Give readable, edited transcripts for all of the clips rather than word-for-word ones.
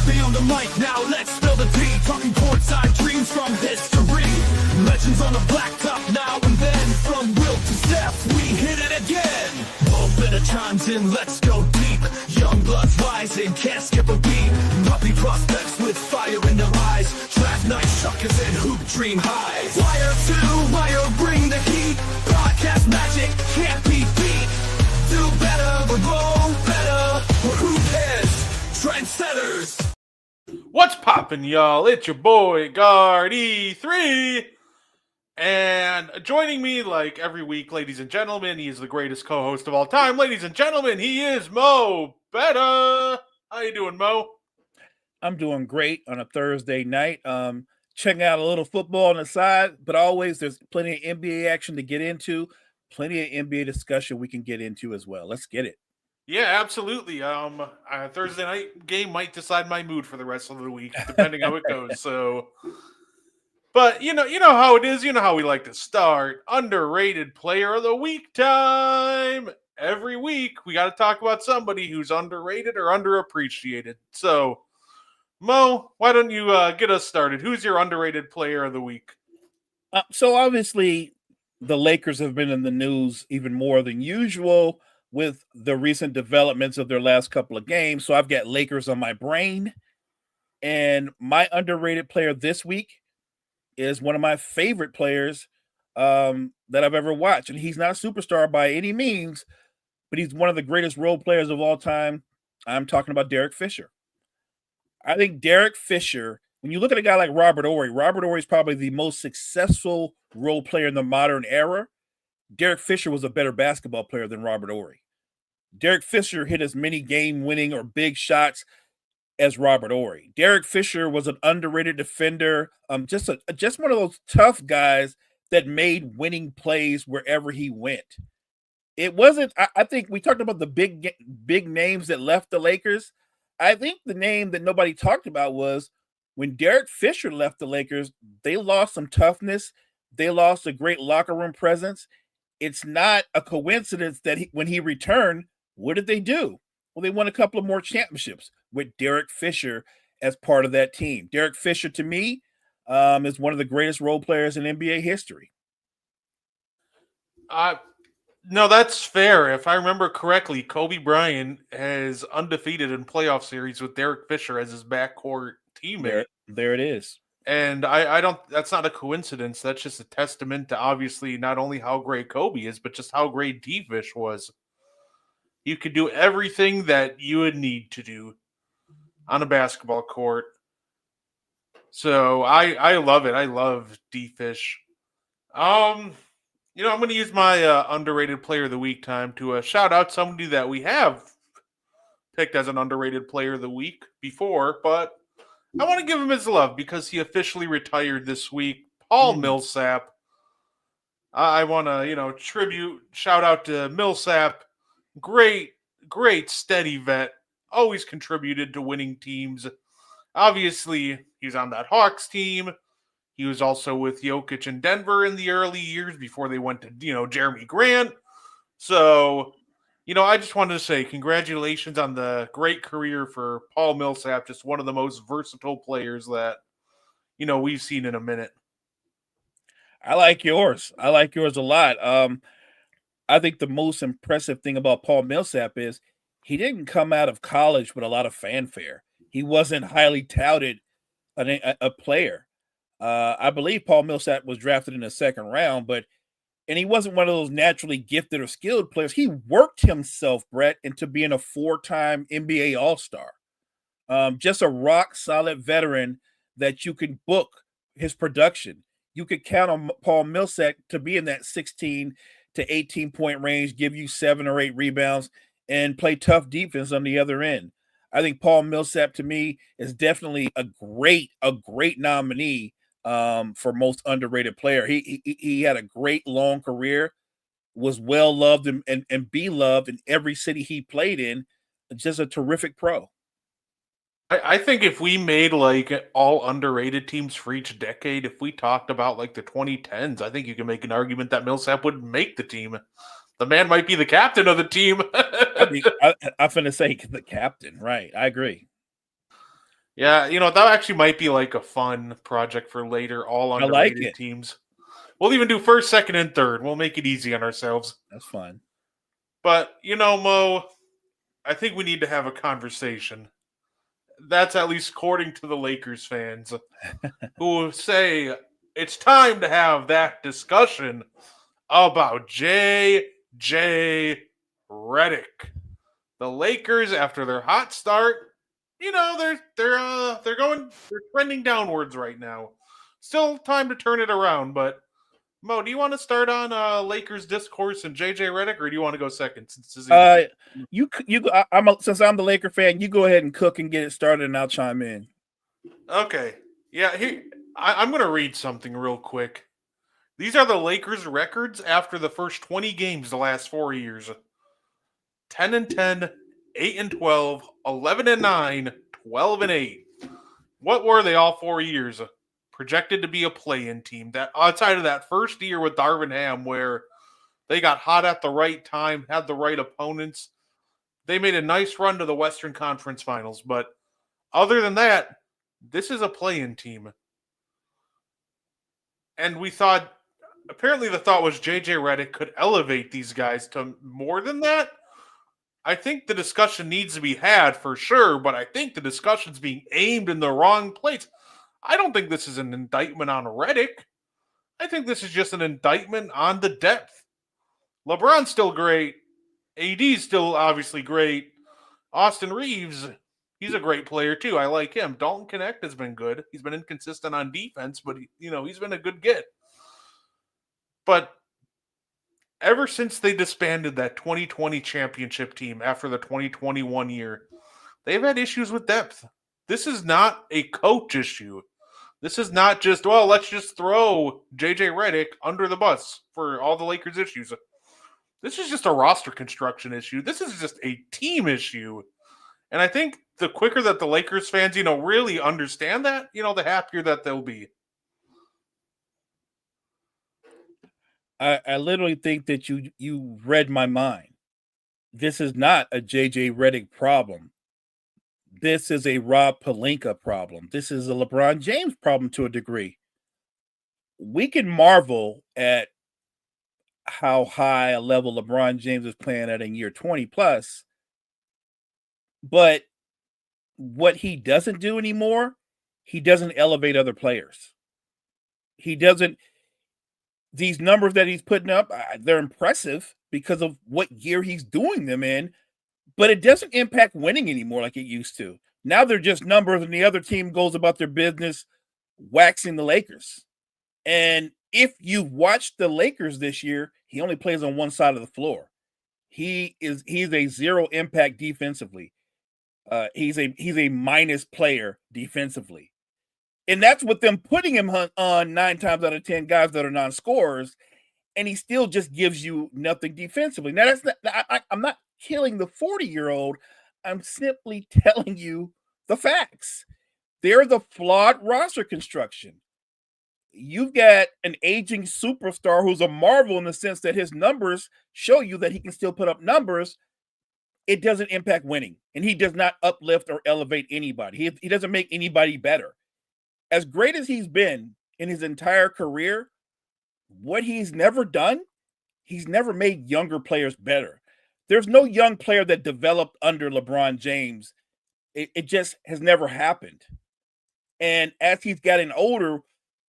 me on the mic, now let's spill the tea. Talking courtside dreams from history. Legends on the blacktop now and then. From Wilt to Steph, we hit it again. Bump it chimes in, let's go deep. Young blood's rising, can't skip a beat. Puppy prospects with fire in their eyes. Draft night suckers and hoop dream highs. Wire to wire, bring the heat. Broadcast magic can't be beat. Do better, but roll better. We're who cares? Trendsetters. What's poppin', y'all? It's your boy, Guard E3. And joining me, like every week, ladies and gentlemen, he is the greatest co-host of all time. Ladies and gentlemen, he is Mo Betta. How you doing, Mo? I'm doing great on a Thursday night. Checking out a little football on the side, but always there's plenty of NBA action to get into, plenty of NBA discussion we can get into as well. Let's get it. Yeah, absolutely. A Thursday night game might decide my mood for the rest of the week, depending how it goes. So, but you know how it is. You know how we like to start. Underrated player of the week time. Every week we got to talk about somebody who's underrated or underappreciated. So, Mo, why don't you get us started? Who's your underrated player of the week? So obviously, the Lakers have been in the news even more than usual with the recent developments of their last couple of games. So I've got Lakers on my brain. And my underrated player this week is one of my favorite players that I've ever watched. And he's not a superstar by any means, but he's one of the greatest role players of all time. I'm talking about Derek Fisher. I think Derek Fisher, when you look at a guy like Robert Horry is probably the most successful role player in the modern era. Derek Fisher was a better basketball player than Robert Horry. Derek Fisher hit as many game-winning or big shots as Robert Horry. Derek Fisher was an underrated defender, just one of those tough guys that made winning plays wherever he went. It wasn't. I think we talked about the big names that left the Lakers. I think the name that nobody talked about was when Derek Fisher left the Lakers, they lost some toughness. They lost a great locker room presence. It's not a coincidence that when he returned, what did they do? Well, they won a couple of more championships with Derek Fisher as part of that team. Derek Fisher, to me, is one of the greatest role players in NBA history. No, that's fair. If I remember correctly, Kobe Bryant has undefeated in playoff series with Derek Fisher as his backcourt teammate. There it is. And I don't, that's not a coincidence. That's just a testament to obviously not only how great Kobe is, but just how great D-Fish was. You could do everything that you would need to do on a basketball court. So I love it. I love D-Fish. I'm going to use my underrated player of the week time to shout out somebody that we have picked as an underrated player of the week before, but I want to give him his love because he officially retired this week. Paul Millsap. I want to, shout out to Millsap. Great, steady vet. Always contributed to winning teams. Obviously, he's on that Hawks team. He was also with Jokic in Denver in the early years before they went to, Jeremy Grant. So, I just wanted to say congratulations on the great career for Paul Millsap, just one of the most versatile players that, we've seen in a minute. I like yours. I like yours a lot. I think the most impressive thing about Paul Millsap is he didn't come out of college with a lot of fanfare. He wasn't highly touted a player. I believe Paul Millsap was drafted in the second round, and he wasn't one of those naturally gifted or skilled players. He worked himself, Brett, into being a 4-time NBA All-Star. Just a rock-solid veteran that you can book his production. You could count on Paul Millsap to be in that 16 to 18-point range, give you 7 or 8 rebounds, and play tough defense on the other end. I think Paul Millsap, to me, is definitely a great nominee for most underrated player. He had a great long career, was well loved and beloved in every city he played in. Just a terrific pro. I think if we made like all underrated teams for each decade, if we talked about like the 2010s, I think you can make an argument that Millsap would make the team. The man might be the captain of the team. I'm going to say the captain, right? I agree. Yeah, that actually might be like a fun project for later, all I like underrated it. teams. We'll even do first, second, and third. We'll make it easy on ourselves. That's fun. But, Mo, I think we need to have a conversation. That's at least according to the Lakers fans, who say it's time to have that discussion about J.J. Redick. The Lakers, after their hot start, they're trending downwards right now. Still time to turn it around, but Mo, do you want to start on Lakers discourse and JJ Redick, or do you want to go second? Since this is Since I'm the Laker fan, you go ahead and cook and get it started, and I'll chime in. Okay, yeah, I'm going to read something real quick. These are the Lakers' records after the first 20 games the last 4 years: 10-10, 8-12, 11-9, 12-8. What were they all 4 years? Projected to be a play-in team. That outside of that first year with Darvin Ham, where they got hot at the right time, had the right opponents. They made a nice run to the Western Conference Finals, but other than that, this is a play-in team. And we thought, apparently the thought was JJ Redick could elevate these guys to more than that. I think the discussion needs to be had for sure, but I think the discussion's being aimed in the wrong place. I don't think this is an indictment on Redick. I think this is just an indictment on the depth. LeBron's still great. AD's still obviously great. Austin Reeves, he's a great player too. I like him. Dalton Connect has been good. He's been inconsistent on defense, but he's been a good get. But ever since they disbanded that 2020 championship team after the 2021 year, they've had issues with depth. This is not a coach issue. This is not just, well, let's just throw JJ Redick under the bus for all the Lakers' issues. This is just a roster construction issue. This is just a team issue. And I think the quicker that the Lakers fans, really understand that, the happier that they'll be. I literally think that you read my mind. This is not a JJ Redick problem. This is a Rob Pelinka problem. This is a LeBron James problem to a degree. We can marvel at how high a level LeBron James is playing at in year 20 plus, but what he doesn't do anymore, he doesn't elevate other players. He doesn't. These numbers that he's putting up, they're impressive because of what year he's doing them in, but it doesn't impact winning anymore like it used to. Now they're just numbers, and the other team goes about their business waxing the Lakers. And if you've watched the Lakers this year, he only plays on one side of the floor. He's a zero impact defensively. He's a minus player defensively. And that's with them putting him on 9 times out of 10 guys that are non-scorers, and he still just gives you nothing defensively. Now, that's not, I'm not killing the 40-year-old. I'm simply telling you the facts. They're the flawed roster construction. You've got an aging superstar who's a marvel in the sense that his numbers show you that he can still put up numbers. It doesn't impact winning, and he does not uplift or elevate anybody. He doesn't make anybody better. As great as he's been in his entire career, what he's never done, he's never made younger players better. There's no young player that developed under LeBron James. It just has never happened. And as he's gotten older,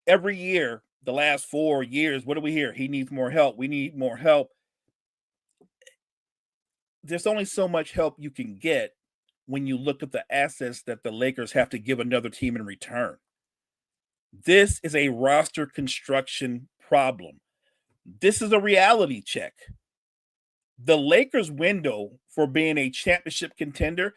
every year, the last 4 years, what do we hear? He needs more help. We need more help. There's only so much help you can get when you look at the assets that the Lakers have to give another team in return. This is a roster construction problem. This is a reality check. The Lakers' window for being a championship contender,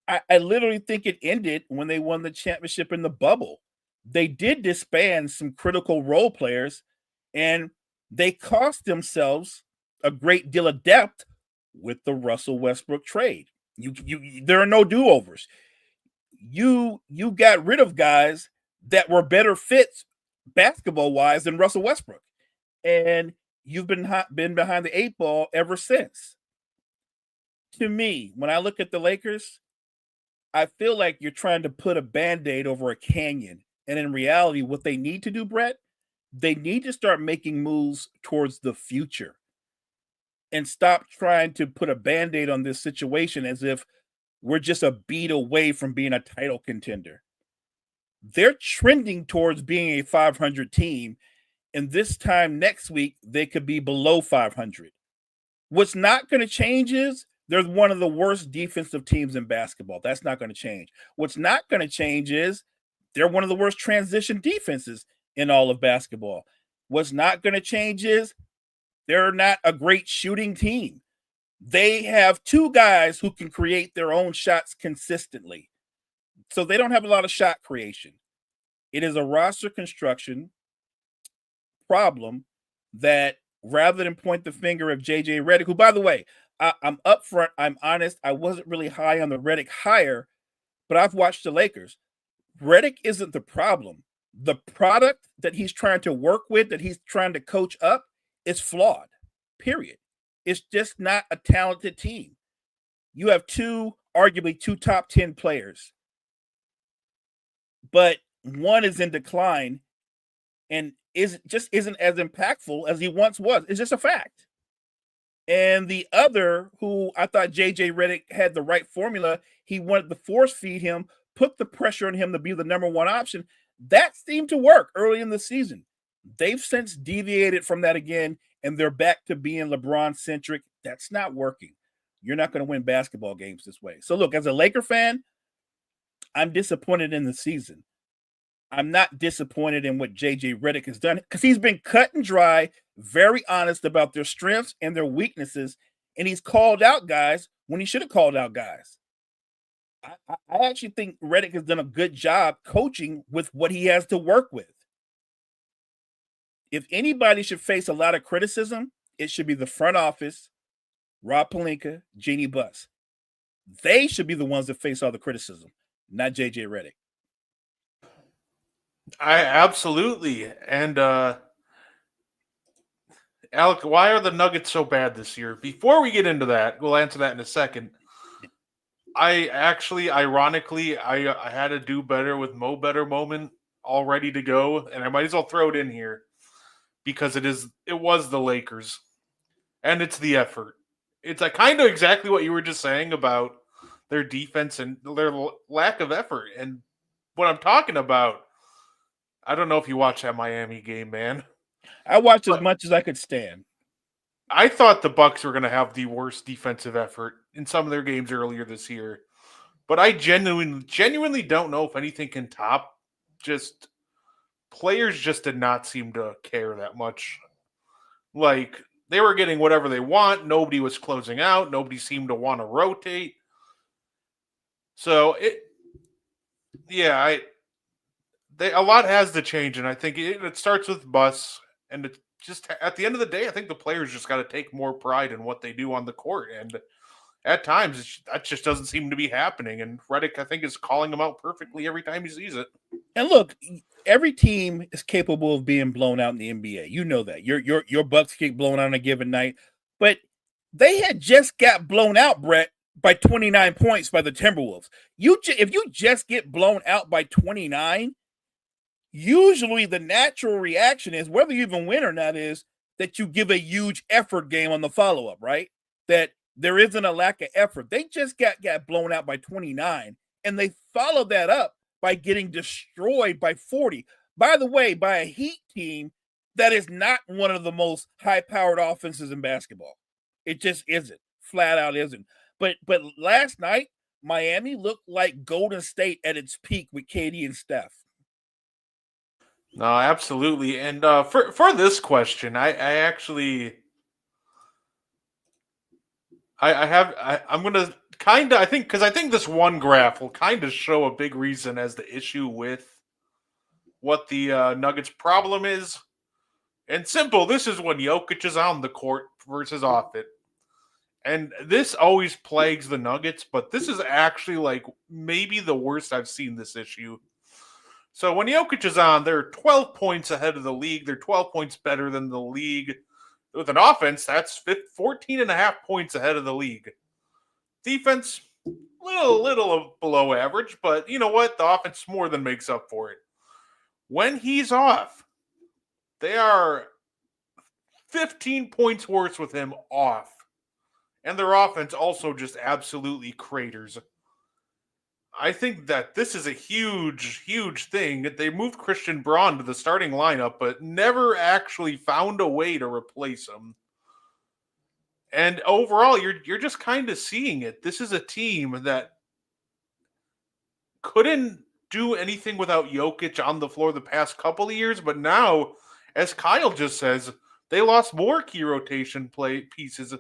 I literally think it ended when they won the championship in the bubble. They did disband some critical role players, and they cost themselves a great deal of depth with the Russell Westbrook trade. There are no do-overs. You got rid of guys that were better fits basketball-wise than Russell Westbrook. And you've been behind the 8 ball ever since. To me, when I look at the Lakers, I feel like you're trying to put a Band-Aid over a canyon. And in reality, what they need to do, Brett, they need to start making moves towards the future and stop trying to put a Band-Aid on this situation as if we're just a beat away from being a title contender. They're trending towards being a 500 team, and this time next week, they could be below 500. What's not going to change is they're one of the worst defensive teams in basketball. That's not going to change. What's not going to change is they're one of the worst transition defenses in all of basketball. What's not going to change is they're not a great shooting team. They have two guys who can create their own shots consistently. So they don't have a lot of shot creation. It is a roster construction problem that rather than point the finger of JJ Redick, who, by the way, I'm upfront, I'm honest, I wasn't really high on the Redick hire, but I've watched the Lakers. Redick isn't the problem. The product that he's trying to work with, that he's trying to coach up, is flawed, period. It's just not a talented team. You have arguably two top 10 players, but one is in decline and isn't as impactful as he once was. It's just a fact. And the other, who I thought JJ Redick had the right formula, he wanted to force feed him, put the pressure on him to be the number one option. That seemed to work early in the season. They've since deviated from that again, and they're back to being LeBron-centric. That's not working. You're not going to win basketball games this way. So look, as a Laker fan, I'm disappointed in the season. I'm not disappointed in what JJ Redick has done because he's been cut and dry, very honest about their strengths and their weaknesses, and he's called out guys when he should have called out guys. I actually think Redick has done a good job coaching with what he has to work with. If anybody should face a lot of criticism, it should be the front office, Rob Pelinka, Jeannie Buss. They should be the ones that face all the criticism, not JJ Redick. I absolutely. And Alec, why are the Nuggets so bad this year? Before we get into that, we'll answer that in a second. I actually, ironically, I had a do better with Mo Better moment all ready to go, and I might as well throw it in here because it was the Lakers, and it's the effort. It's kind of exactly what you were just saying about their defense and their lack of effort. And what I'm talking about, I don't know if you watched that Miami game, man. I watched as much as I could stand. I thought the Bucks were going to have the worst defensive effort in some of their games earlier this year, but I genuinely don't know if anything can top. Just players just did not seem to care that much. Like they were getting whatever they want. Nobody was closing out. Nobody seemed to want to rotate. So a lot has to change, and I think it starts with Buss, and it just at the end of the day, I think the players just got to take more pride in what they do on the court, and at times that just doesn't seem to be happening. And Redick, I think, is calling them out perfectly every time he sees it. And look, every team is capable of being blown out in the NBA. You know that your Bucks get blown out on a given night, but they had just got blown out, Brett, by 29 points by the Timberwolves. If you just get blown out by 29. Usually the natural reaction is, whether you even win or not, is that you give a huge effort game on the follow-up, right? That there isn't a lack of effort. They just got blown out by 29, and they followed that up by getting destroyed by 40. By the way, by a Heat team that is not one of the most high-powered offenses in basketball. It just isn't. Flat out isn't. But last night, Miami looked like Golden State at its peak with KD and Steph. No, absolutely. And for this question, I'm gonna I think this one graph will kind of show a big reason as the issue with what the Nuggets' problem is. And simple, this is when Jokic is on the court versus off it. And this always plagues the Nuggets, but this is actually like maybe the worst I've seen this issue. So when Jokic is on, they're 12 points ahead of the league. They're 12 points better than the league. With an offense, that's 14 and a half points ahead of the league. Defense, little below average, but you know what? The offense more than makes up for it. When he's off, they are 15 points worse with him off. And their offense also just absolutely craters. I think that this is a huge thing. They moved Christian Braun to the starting lineup, but never actually found a way to replace him. And overall, you're just kind of seeing it. This is a team that couldn't do anything without Jokic on the floor the past couple of years, but now, as Kyle just says, they lost more key rotation play pieces,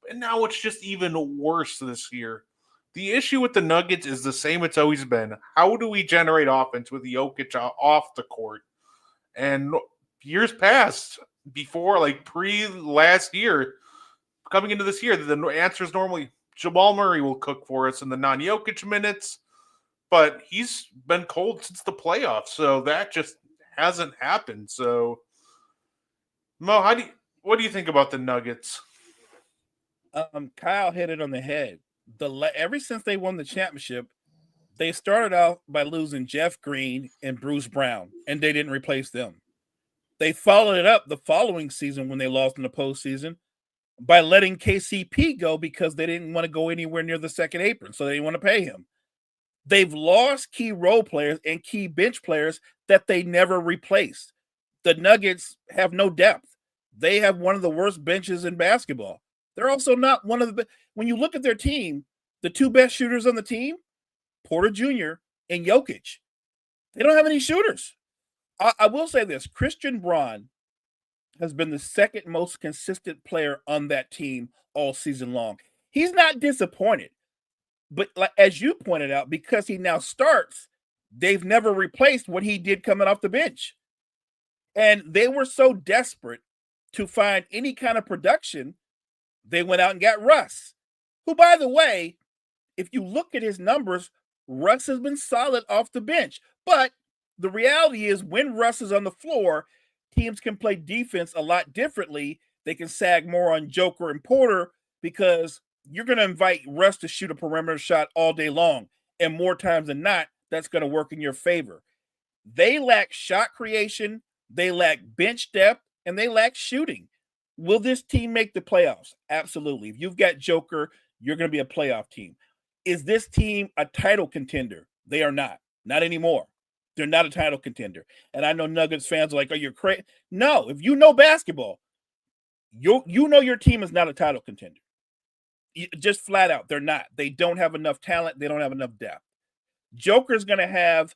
and now it's just even worse this year. The issue with the Nuggets is the same it's always been. How do we generate offense with Jokic off the court? And years past, before, like pre last year, coming into this year, the answer is normally Jamal Murray will cook for us in the non-Jokic minutes, but he's been cold since the playoffs, so that just hasn't happened. So, Mo, what do you think about the Nuggets? Kyle hit it on the head. Ever since they won the championship, they started out by losing Jeff Green and Bruce Brown, and they didn't replace them. They followed it up the following season when they lost in the postseason by letting KCP go because they didn't want to go anywhere near the second apron, so they didn't want to pay him. They've lost key role players and key bench players that they never replaced. The Nuggets have no depth. They have one of the worst benches in basketball. They're also not one of the when you look at their team, the two best shooters on the team, Porter Jr. and Jokic. They don't have any shooters. I will say this, Christian Braun has been the second most consistent player on that team all season long. He's not disappointed. But as you pointed out, because he now starts, they've never replaced what he did coming off the bench. And they were so desperate to find any kind of production, they went out and got Russ, who, by the way, if you look at his numbers, Russ has been solid off the bench. But the reality is when Russ is on the floor, teams can play defense a lot differently. They can sag more on Joker and Porter because you're going to invite Russ to shoot a perimeter shot all day long. And more times than not, that's going to work in your favor. They lack shot creation, they lack bench depth, and they lack shooting. Will this team make the playoffs? Absolutely. If you've got Joker, you're going to be a playoff team. Is this team a title contender? They are not. Not anymore. They're not a title contender. And I know Nuggets fans are like, are you crazy? No, if you know basketball, you know your team is not a title contender. Just flat out, they're not. They don't have enough talent. They don't have enough depth. Joker's going to have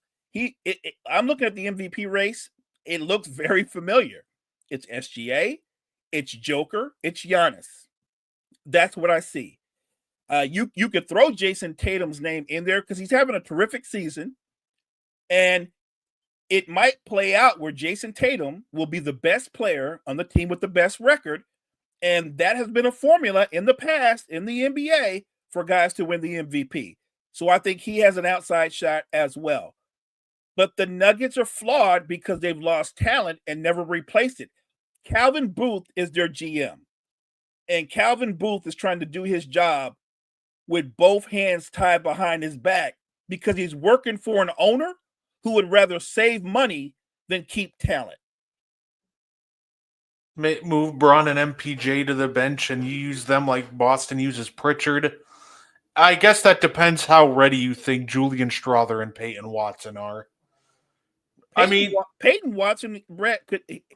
I'm looking at the MVP race. It looks very familiar. It's SGA, it's Joker, it's Giannis. That's what I see. You could throw Jason Tatum's name in there because he's having a terrific season. And it might play out where Jason Tatum will be the best player on the team with the best record. And that has been a formula in the past in the NBA for guys to win the MVP. So I think he has an outside shot as well. But the Nuggets are flawed because they've lost talent and never replaced it. Calvin Booth is their GM. And Calvin Booth is trying to do his job with both hands tied behind his back because he's working for an owner who would rather save money than keep talent. Move Braun and MPJ to the bench and you use them like Boston uses Pritchard. I guess that depends how ready you think Julian Strawther and Peyton Watson are. Peyton Watson, Brett,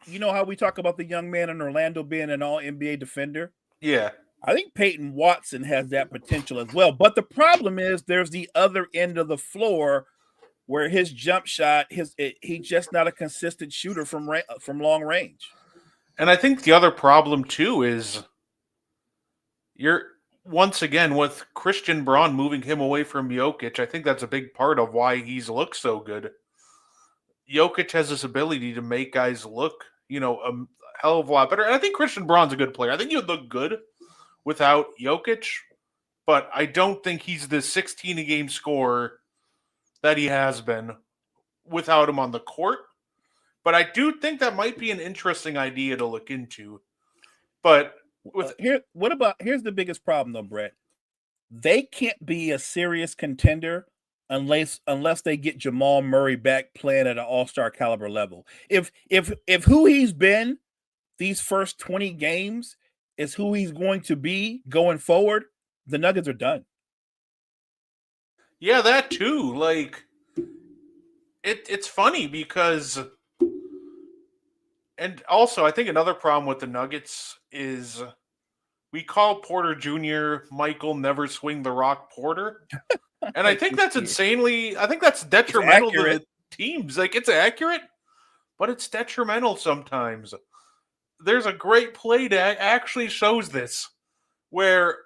you know how we talk about the young man in Orlando being an all-NBA defender? Yeah. I think Peyton Watson has that potential as well. But the problem is there's the other end of the floor where his jump shot, he's just not a consistent shooter from long range. And I think the other problem too is you're once again with Christian Braun moving him away from Jokic. I think that's a big part of why he's looked so good. Jokic has this ability to make guys look, a hell of a lot better. And I think Christian Braun's a good player. I think he would look good without Jokic, but I don't think he's the 16-a-game scorer that he has been without him on the court. But I do think that might be an interesting idea to look into. But here's the biggest problem though, Brett. they can't be a serious contender unless they get Jamal Murray back playing at an all-star caliber level. If who he's been these first 20 games is who he's going to be going forward, the Nuggets are done. Yeah, that too. Like it's funny because, and also I think another problem with the Nuggets is we call Porter Jr. Michael Never Swing the Rock Porter. And I think that's detrimental to the teams. Like, it's accurate, but it's detrimental sometimes. There's a great play that actually shows this, where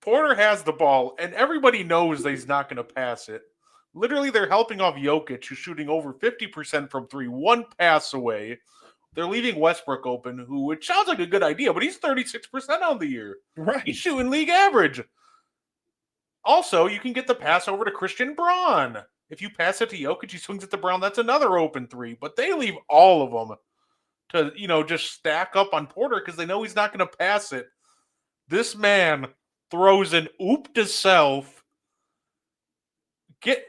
Porter has the ball, and everybody knows that he's not going to pass it. Literally, they're helping off Jokic, who's shooting over 50% from three, one pass away. They're leaving Westbrook open, which sounds like a good idea, but he's 36% on the year. Right. He's shooting league average. Also, you can get the pass over to Christian Braun. If you pass it to Jokic, he swings it to Brown. That's another open three. But they leave all of them to, just stack up on Porter because they know he's not going to pass it. This man throws an oop to self.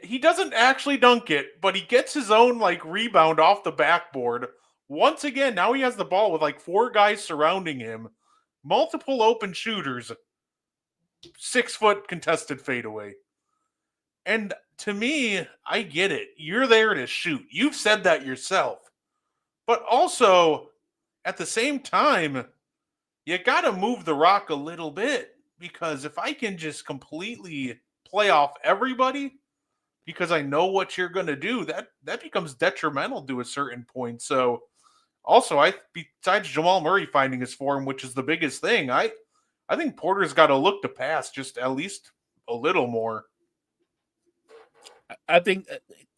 He doesn't actually dunk it, but he gets his own rebound off the backboard. Once again, now he has the ball with four guys surrounding him, multiple open shooters, 6-foot contested fadeaway. And to me, I get it. You're there to shoot. You've said that yourself. But also, at the same time, you got to move the rock a little bit, because if I can just completely play off everybody because I know what you're going to do, that becomes detrimental to a certain point. So also, besides Jamal Murray finding his form, which is the biggest thing, I think Porter's got to look to pass just at least a little more. I think,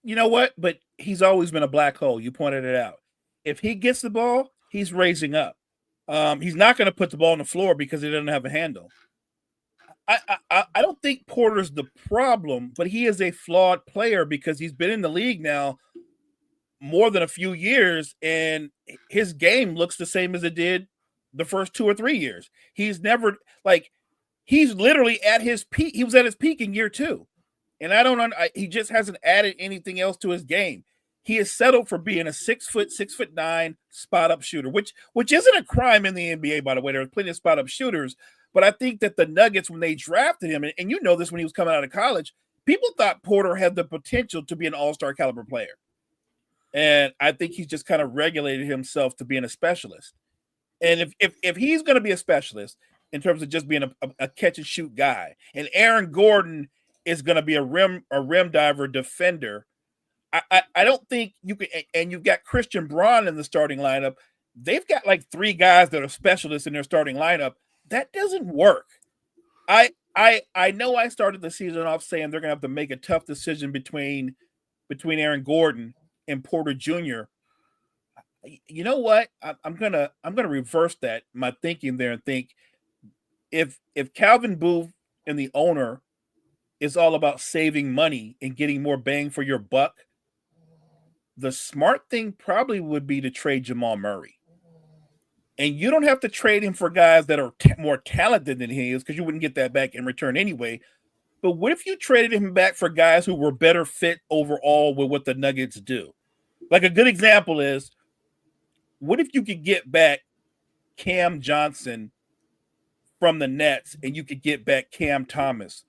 you know what? But he's always been a black hole. You pointed it out. If he gets the ball, he's raising up. He's not going to put the ball on the floor because he doesn't have a handle. I don't think Porter's the problem, but he is a flawed player because he's been in the league now more than a few years, and his game looks the same as it did the first 2 or 3 years. He's never he's literally at his peak. He was at his peak in year 2, and he just hasn't added anything else to his game. He is settled for being a 6'9" spot up shooter, which isn't a crime in the NBA, by the way. There are plenty of spot up shooters. But I think that the Nuggets, when they drafted him, and you know this when he was coming out of college, people thought Porter had the potential to be an all-star caliber player. And I think he's just kind of regulated himself to being a specialist. And if he's going to be a specialist in terms of just being a catch and shoot guy, and Aaron Gordon is going to be a rim diver defender, I don't think you can. And you've got Christian Braun in the starting lineup. They've got 3 guys that are specialists in their starting lineup. That doesn't work. I know I started the season off saying they're going to have to make a tough decision between Aaron Gordon and Porter Jr. You know what? I'm gonna reverse that, my thinking there, and think if Calvin Booth and the owner is all about saving money and getting more bang for your buck, the smart thing probably would be to trade Jamal Murray. And you don't have to trade him for guys that are more talented than he is, because you wouldn't get that back in return anyway. But what if you traded him back for guys who were better fit overall with what the Nuggets do? Like, a good example is, what if you could get back Cam Johnson from the Nets and you could get back Cam Thomas?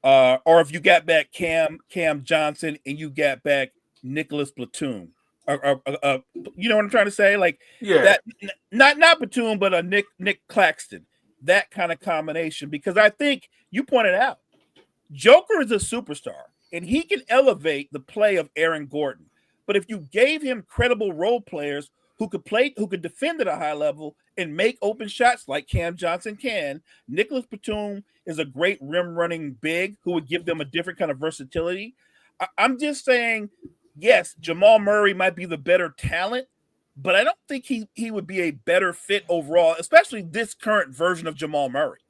Or if you got back Cam Johnson and you got back Nicholas Batum? You know what I'm trying to say? That, not Batum, but a Nick Claxton, that kind of combination. Because I think you pointed out, Joker is a superstar and he can elevate the play of Aaron Gordon. But if you gave him credible role players who could defend at a high level and make open shots like Cam Johnson can, Nicholas Batum is a great rim running big who would give them a different kind of versatility. I'm just saying, yes, Jamal Murray might be the better talent, but I don't think he would be a better fit overall, especially this current version of Jamal Murray.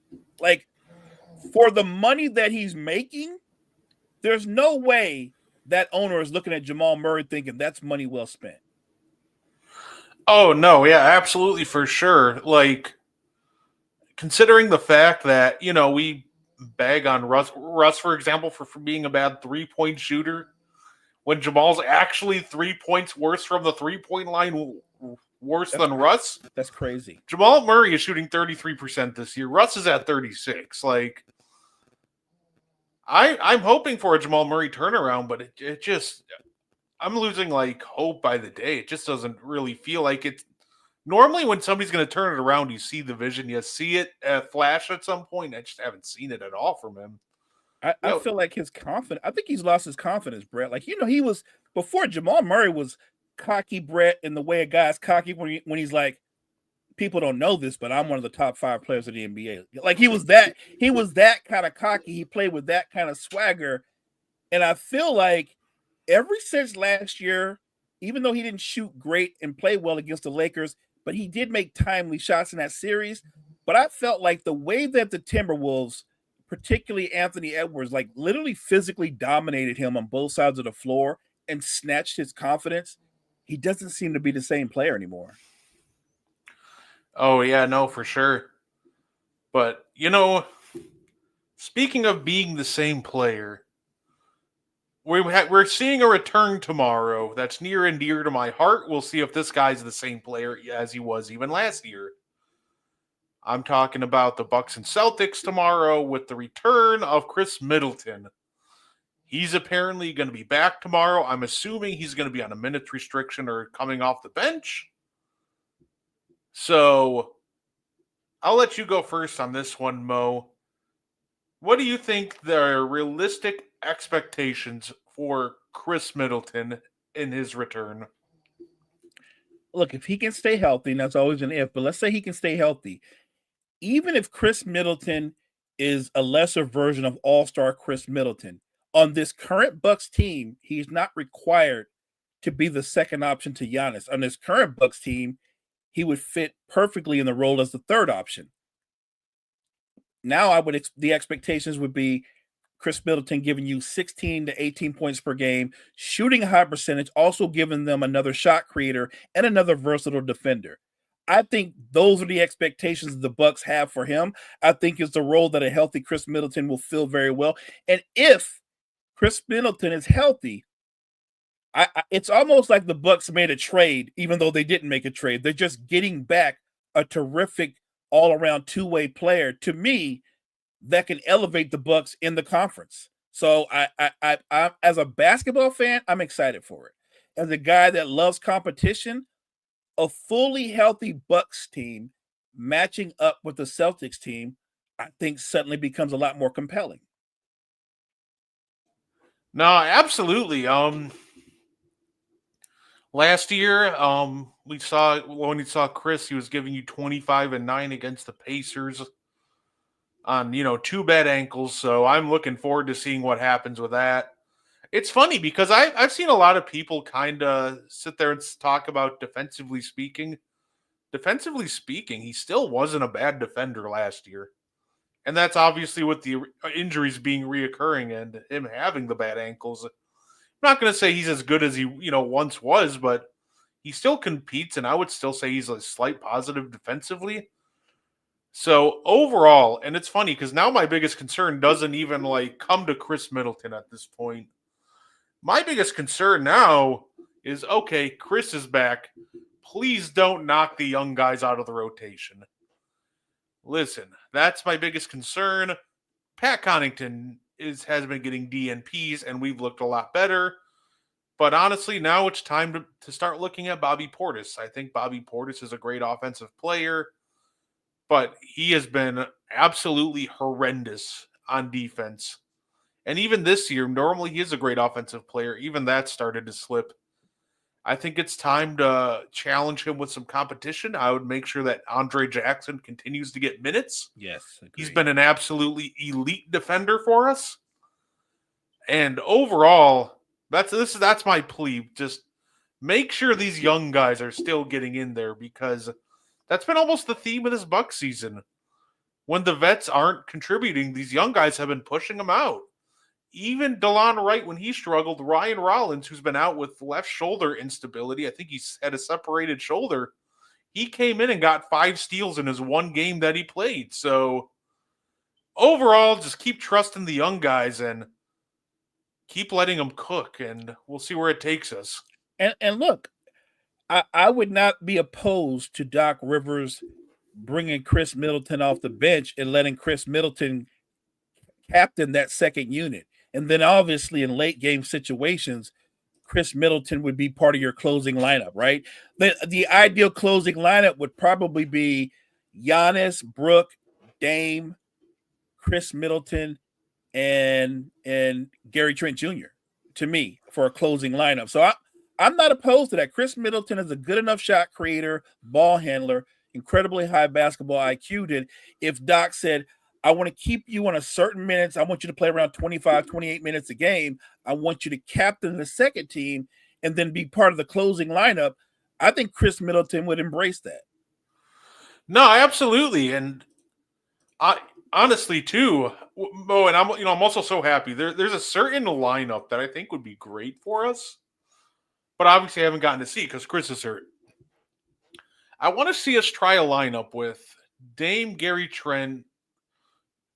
For the money that he's making, there's no way that owner is looking at Jamal Murray thinking that's money well spent. Oh, no, yeah, absolutely, for sure. Considering the fact that, we bag on Russ, for example, for being a bad 3-point shooter when Jamal's actually 3 points worse from the 3-point line worse That's than Russ. That's crazy. Jamal Murray is shooting 33% this year. Russ is at 36. Like, I'm hoping for a Jamal Murray turnaround, but it just, I'm losing like hope by the day. It just doesn't really feel like it. Normally, when somebody's going to turn it around, you see the vision, you see it flash at some point. I just haven't seen it at all from him. I feel like his confidence. I think he's lost his confidence, Brett. Like, he was before Jamal Murray was cocky, Brett, in the way a guy's cocky when he's like, people don't know this, but I'm one of the top 5 players of the NBA. Like, he was that kind of cocky. He played with that kind of swagger, and I feel like ever since last year, even though he didn't shoot great and play well against the Lakers, but he did make timely shots in that series. But I felt like the way that the Timberwolves, particularly Anthony Edwards, like literally physically dominated him on both sides of the floor and snatched his confidence, he doesn't seem to be the same player anymore. Oh, yeah, no, for sure. But, speaking of being the same player, we're seeing a return tomorrow that's near and dear to my heart. We'll see if this guy's the same player as he was even last year. I'm talking about the Bucks and Celtics tomorrow with the return of Chris Middleton. He's apparently going to be back tomorrow. I'm assuming he's going to be on a minutes restriction or coming off the bench. So I'll let you go first on this one, Mo. What do you think the realistic expectations for Chris Middleton in his return? Look, if he can stay healthy, and that's always an if, but let's say he can stay healthy. Even if Chris Middleton is a lesser version of all-star Chris Middleton, on this current Bucks team, he's not required to be the second option to Giannis. On this current Bucks team, he would fit perfectly in the role as the third option. Now the expectations would be Chris Middleton giving you 16 to 18 points per game, shooting a high percentage, also giving them another shot creator and another versatile defender. I think those are the expectations the Bucks have for him. I think it's the role that a healthy Chris Middleton will fill very well. And if Chris Middleton is healthy, it's almost like the Bucks made a trade, even though they didn't make a trade. They're just getting back a terrific all-around two-way player, to me, that can elevate the Bucks in the conference. So I as a basketball fan, I'm excited for it. As a guy that loves competition, a fully healthy Bucks team matching up with the Celtics team, I think suddenly becomes a lot more compelling. No, absolutely. Last year, when we saw Chris, he was giving you 25 and 9 against the Pacers on, 2 bad ankles. So I'm looking forward to seeing what happens with that. It's funny because I've seen a lot of people kind of sit there and talk about defensively speaking. Defensively speaking, he still wasn't a bad defender last year. And that's obviously with the injuries being reoccurring and him having the bad ankles. I'm not going to say he's as good as he, once was, but he still competes, and I would still say he's a slight positive defensively. So overall, and it's funny because now my biggest concern doesn't even come to Chris Middleton at this point. My biggest concern now is, okay, Chris is back. Please don't knock the young guys out of the rotation. Listen, that's my biggest concern. Pat Connaughton has been getting DNPs, and we've looked a lot better. But honestly, now it's time to start looking at Bobby Portis. I think Bobby Portis is a great offensive player, but he has been absolutely horrendous on defense. And even this year, normally he is a great offensive player. Even that started to slip. I think it's time to challenge him with some competition. I would make sure that Andre Jackson continues to get minutes. Yes, agreed. He's been an absolutely elite defender for us. And overall, that's my plea. Just make sure these young guys are still getting in there, because that's been almost the theme of this Bucks season. When the vets aren't contributing, these young guys have been pushing them out. Even DeLon Wright, when he struggled, Ryan Rollins, who's been out with left shoulder instability, I think he's had a separated shoulder, he came in and got 5 steals in his one game that he played. So overall, just keep trusting the young guys and keep letting them cook, and we'll see where it takes us. And look, I would not be opposed to Doc Rivers bringing Chris Middleton off the bench and letting Chris Middleton captain that second unit. And then obviously in late game situations, Chris Middleton would be part of your closing lineup, right? The ideal closing lineup would probably be Giannis, Brook, Dame, Chris Middleton, and Gary Trent Jr. to me for a closing lineup. So I'm not opposed to that. Chris Middleton is a good enough shot creator, ball handler, incredibly high basketball IQ. That if Doc said, I want to keep you on a certain minutes, I want you to play around 25, 28 minutes a game, I want you to captain the second team and then be part of the closing lineup, I think Chris Middleton would embrace that. No, absolutely. And I honestly too, Mo, and I'm also so happy. There's a certain lineup that I think would be great for us, but obviously I haven't gotten to see because Chris is hurt. I want to see us try a lineup with Dame, Gary Trent,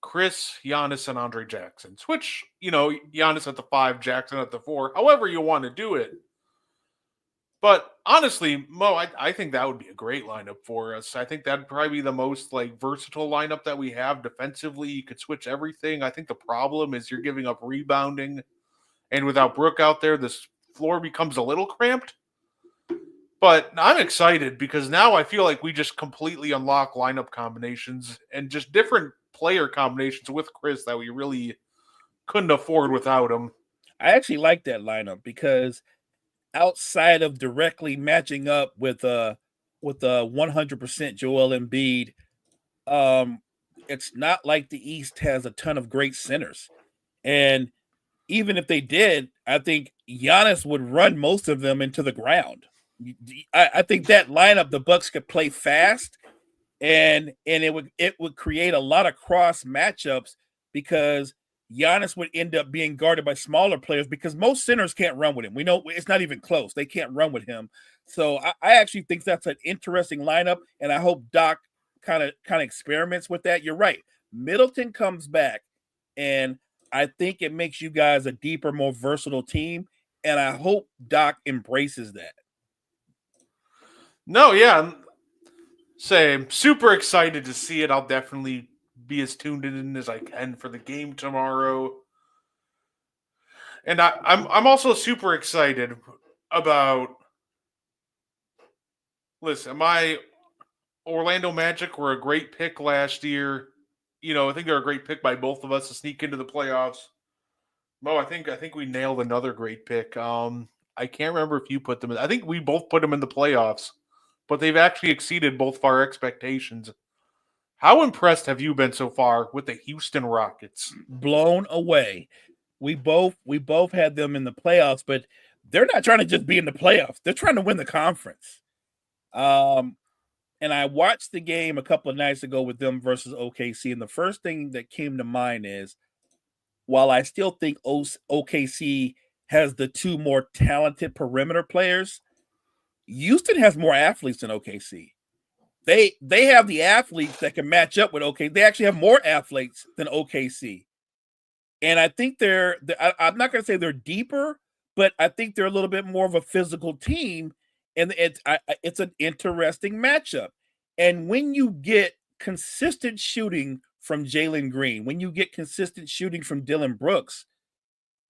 Chris, Giannis, and Andre Jackson. Switch, Giannis at the 5, Jackson at the 4, however you want to do it. But honestly, Mo, I think that would be a great lineup for us. I think that'd probably be the most versatile lineup that we have defensively. You could switch everything. I think the problem is you're giving up rebounding, and without Brook out there, this floor becomes a little cramped. But I'm excited because now I feel like we just completely unlock lineup combinations and just different player combinations with Chris that we really couldn't afford without him. I actually like that lineup because outside of directly matching up with 100% Joel Embiid, it's not like the East has a ton of great centers. And even if they did, I think Giannis would run most of them into the ground. I think that lineup, the Bucks could play fast, and it would create a lot of cross matchups because Giannis would end up being guarded by smaller players because most centers can't run with him. We know it's not even close. They can't run with him. So I actually think that's an interesting lineup, and I hope Doc kind of experiments with that. You're right. Middleton comes back, and I think it makes you guys a deeper, more versatile team, and I hope Doc embraces that. No, yeah. I'm super excited to see it. I'll definitely be as tuned in as I can for the game tomorrow. And I'm also super excited about. Listen, my Orlando Magic were a great pick last year. I think they're a great pick by both of us to sneak into the playoffs. Mo, I think we nailed another great pick. I can't remember if you put them in. I think we both put them in the playoffs, but they've actually exceeded both of our expectations. How impressed have you been so far with the Houston Rockets? Blown away. We both had them in the playoffs, but they're not trying to just be in the playoffs. They're trying to win the conference. And I watched the game a couple of nights ago with them versus OKC, and the first thing that came to mind is, while I still think OKC has the two more talented perimeter players, Houston has more athletes than OKC. They have the athletes that can match up with OKC. They actually have more athletes than OKC. And I think I'm not going to say they're deeper, but I think they're a little bit more of a physical team. And it's an interesting matchup. And when you get consistent shooting from Jalen Green, when you get consistent shooting from Dylan Brooks,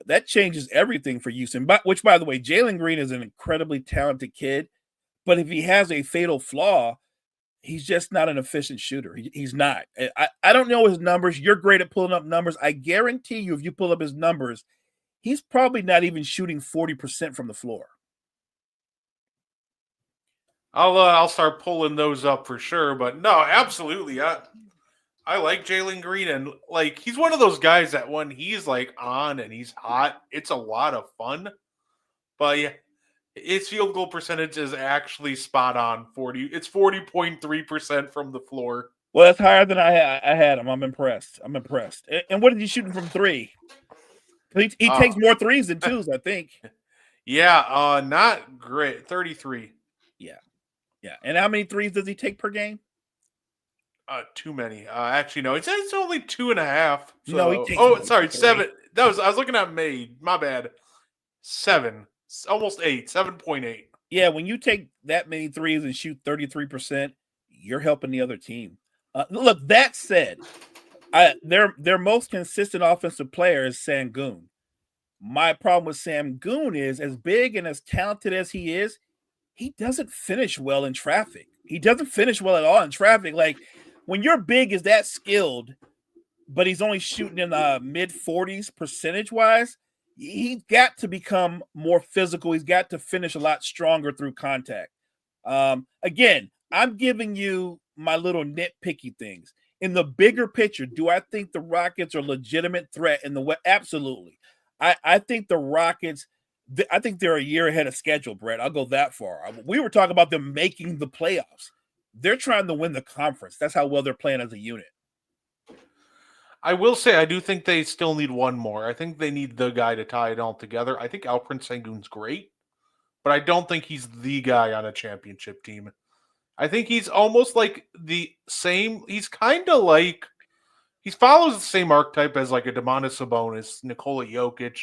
that changes everything for Houston. Which, by the way, Jalen Green is an incredibly talented kid. But if he has a fatal flaw, he's just not an efficient shooter. He's not. I don't know his numbers. You're great at pulling up numbers. I guarantee you, if you pull up his numbers, he's probably not even shooting 40% from the floor. I'll start pulling those up for sure. But no, absolutely. I like Jalen Green, and he's one of those guys that when he's on and he's hot, it's a lot of fun. But yeah, his field goal percentage is actually spot on. 40. It's 40.3% from the floor. Well, that's higher than I had him. I'm impressed. And what did he shooting from three? He takes more threes than twos, I think. Yeah, not great. 33. Yeah. And how many threes does he take per game? Too many. Actually, no. It's only 2.5. No, he So, takes more. sorry, 3. 7. I was looking at May. My bad. 7. Almost 8. 7.8. Yeah, when you take that many threes and shoot 33%, you're helping the other team. Look, that said, their most consistent offensive player is Sangoon. My problem with Sangoon is, as big and as talented as he is, he doesn't finish well in traffic. He doesn't finish well at all in traffic. Like, when your big is that skilled, but he's only shooting in the mid 40s percentage wise, he's got to become more physical. He's got to finish a lot stronger through contact. Again, I'm giving you my little nitpicky things. In the bigger picture, do I think the Rockets are a legitimate threat in the West? Absolutely. I think the Rockets, I think they're a year ahead of schedule, Brett. I'll go that far. We were talking about them making the playoffs. They're trying to win the conference. That's how well they're playing as a unit. I will say I do think they still need one more. I think they need the guy to tie it all together. I think Alperen Sengun's great, but I don't think he's the guy on a championship team. I think he's almost like the same. He's kind of like he follows the same archetype as like a Domantas Sabonis, Nikola Jokic.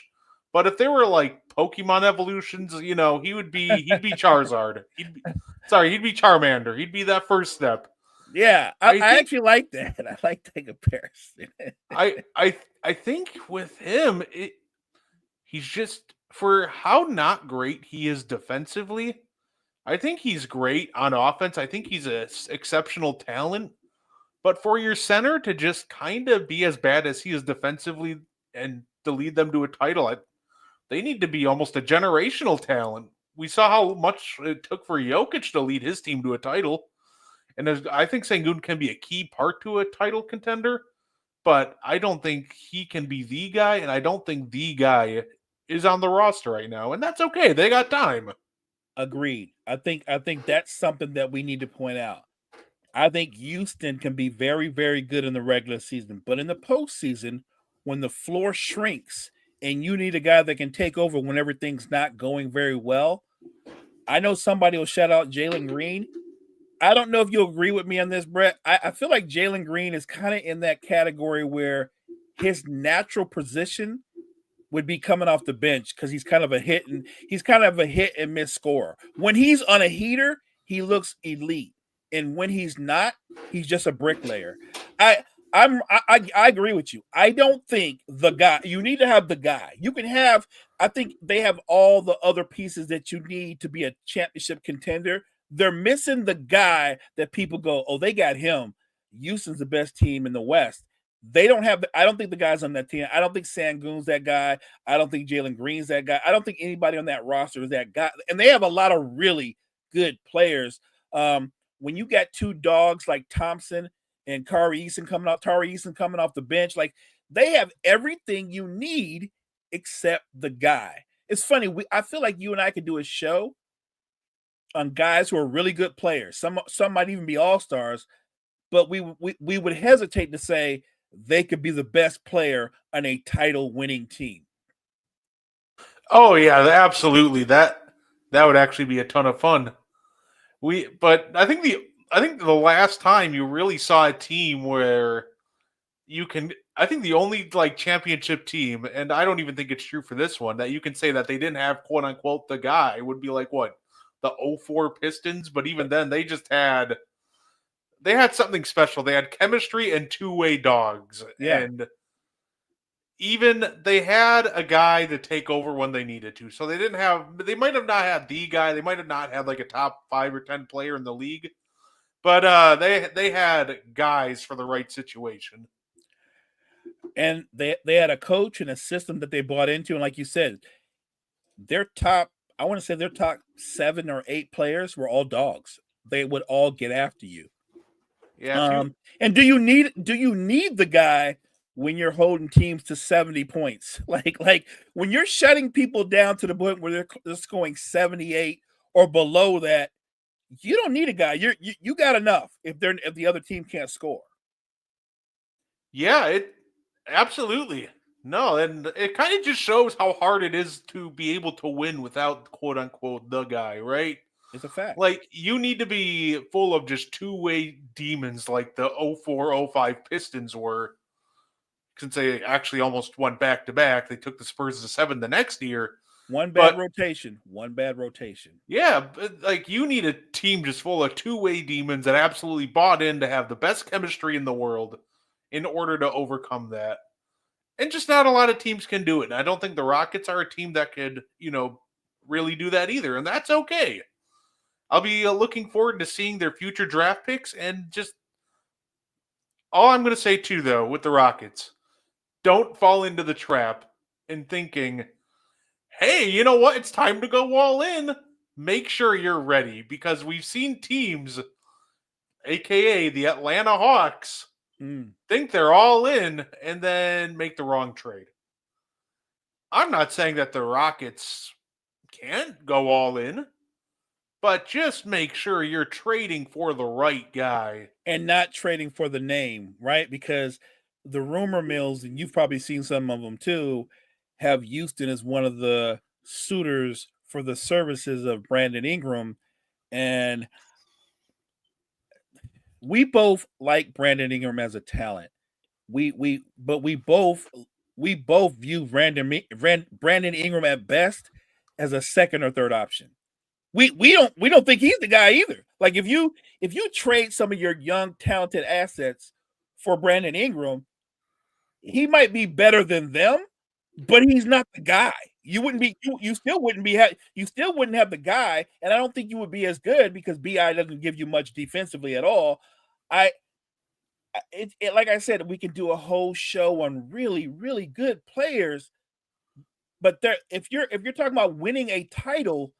But if they were like Pokemon evolutions, he'd be Charizard. He'd be Charmander. He'd be that first step. Yeah, I actually like that. I like that comparison. I think with him, he's just, for how not great he is defensively, I think he's great on offense. I think he's an exceptional talent. But for your center to just kind of be as bad as he is defensively and to lead them to a title, they need to be almost a generational talent. We saw how much it took for Jokic to lead his team to a title. And I think Sengun can be a key part to a title contender, but I don't think he can be the guy, and I don't think the guy is on the roster right now, and that's okay. They got time. Agreed. I think that's something that we need to point out. I think Houston can be very, very good in the regular season, but in the postseason, when the floor shrinks and you need a guy that can take over when everything's not going very well, I know somebody will shout out Jalen Green. I don't know if you'll agree with me on this, Brett. I feel like Jalen Green is kind of in that category where his natural position would be coming off the bench because he's kind of a hit and miss scorer. When he's on a heater, he looks elite, and when he's not, he's just a bricklayer. I agree with you. I don't think the guy, you need to have the guy. You can have, I think they have all the other pieces that you need to be a championship contender. They're missing the guy that people go, oh, they got him. Houston's the best team in the West. They don't have, I don't think the guys on that team, I don't think Sangoon's that guy. I don't think Jalen Green's that guy. I don't think anybody on that roster is that guy. And they have a lot of really good players. When you got two dogs like Thompson and Tari Eason coming off the bench, like they have everything you need except the guy. It's funny. I feel like you and I could do a show on guys who are really good players. Some might even be all-stars, but we would hesitate to say they could be the best player on a title-winning team. Oh yeah, absolutely. That would actually be a ton of fun. But I think the last time you really saw a team where I think the only like championship team, and I don't even think it's true for this one, that you can say that they didn't have quote unquote the guy would be like what? The 04 Pistons, but even then they had something special. They had chemistry and two-way dogs. Yeah. And even they had a guy to take over when they needed to. So they might have not had the guy. They might have not had like a top 5 or 10 player in the league. But they had guys for the right situation. And they had a coach and a system that they bought into. And like you said, their top 7 or 8 players were all dogs. They would all get after you. Yeah. And do you need the guy when you're holding teams to 70 points? Like when you're shutting people down to the point where they're scoring 78 or below that, you don't need a guy. You got enough if the other team can't score. Yeah, absolutely. No, and it kind of just shows how hard it is to be able to win without quote unquote the guy, right? It's a fact. Like, you need to be full of just two-way demons like the 04-05 Pistons were, since they actually almost went back-to-back. They took the Spurs to 7 the next year. One But bad rotation. yeah, but like, you need a team just full of two-way demons that absolutely bought in to have the best chemistry in the world in order to overcome that. And just not a lot of teams can do it. And I don't think the Rockets are a team that could, really do that either. And that's okay. I'll be looking forward to seeing their future draft picks. And just all I'm going to say, too, though, with the Rockets, don't fall into the trap in thinking, hey, you know what? It's time to go all in. Make sure you're ready, because we've seen teams, aka the Atlanta Hawks, think they're all in and then make the wrong trade. I'm not saying that the Rockets can't go all in, but just make sure you're trading for the right guy. And not trading for the name, right? Because the rumor mills, and you've probably seen some of them too, have Houston as one of the suitors for the services of Brandon Ingram. And we both like Brandon Ingram as a talent. But we both view Brandon Ingram at best as a second or third option. We don't think he's the guy either. Like, if you trade some of your young talented assets for Brandon Ingram, he might be better than them, but he's not the guy. You still wouldn't have the guy, and I don't think you would be as good because BI doesn't give you much defensively at all. Like I said, we can do a whole show on really, really good players, but if you're talking about winning a title,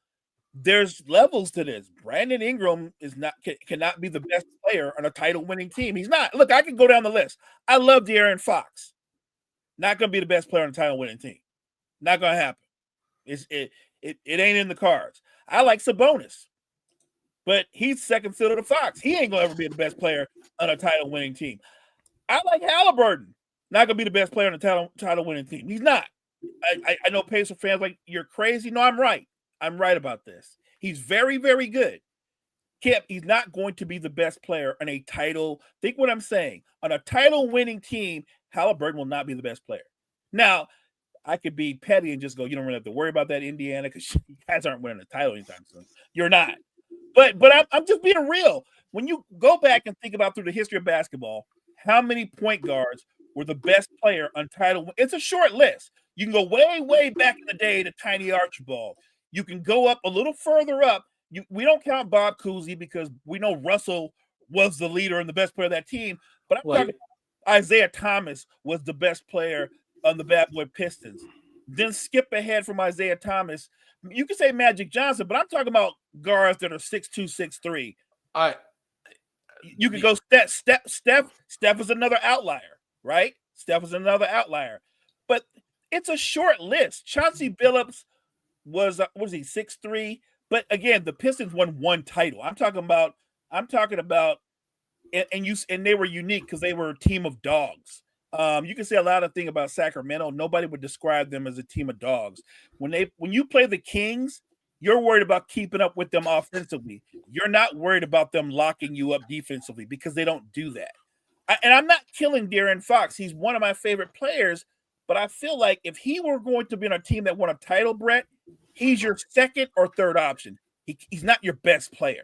there's levels to this. Brandon Ingram cannot be the best player on a title-winning team. He's not. Look, I can go down the list. I love De'Aaron Fox. Not going to be the best player on a title-winning team. Not going to happen. It ain't in the cards. I like Sabonis, but he's second fiddle to Fox. He ain't going to ever be the best player on a title-winning team. I like Halliburton. Not going to be the best player on a title-winning team. He's not. I know Pacer fans like, you're crazy. No, I'm right. I'm right about this. He's very, very good. He's not going to be the best player on a title. Think what I'm saying. On a title-winning team, Halliburton will not be the best player. Now, I could be petty and just go, you don't really have to worry about that, Indiana, because you guys aren't winning a title anytime soon. You're not. But I'm just being real. When you go back and think about through the history of basketball, how many point guards were the best player on title? It's a short list. You can go way, way back in the day to Tiny Archibald. You can go up a little further up. We don't count Bob Cousy because we know Russell was the leader and the best player of that team. But I'm talking Isaiah Thomas was the best player on the Bad Boy Pistons. Then skip ahead from Isaiah Thomas. You can say Magic Johnson, but I'm talking about guards that are 6'2", 6'3". You can go Steph is another outlier, right? Steph is another outlier. But it's a short list. Chauncey Billups was he 6'3"? But again, the Pistons won one title. I'm talking about, and they were unique because they were a team of dogs. You can say a lot of things about Sacramento. Nobody would describe them as a team of dogs. When you play the Kings, you're worried about keeping up with them offensively. You're not worried about them locking you up defensively because they don't do that. And I'm not killing De'Aaron Fox. He's one of my favorite players. But I feel like if he were going to be on a team that won a title, Brett, he's your second or third option. He's not your best player.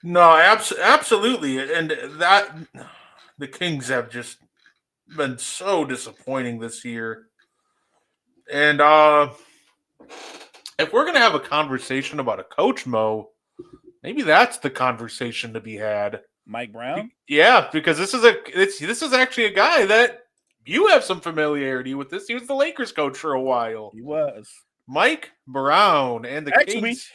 No, absolutely. And that the Kings have just been so disappointing this year. And if we're going to have a conversation about a coach, Mo, maybe that's the conversation to be had. Mike Brown? Yeah, because this is actually a guy that you have some familiarity with this. He was the Lakers coach for a while. He was. Mike Brown and the Kings.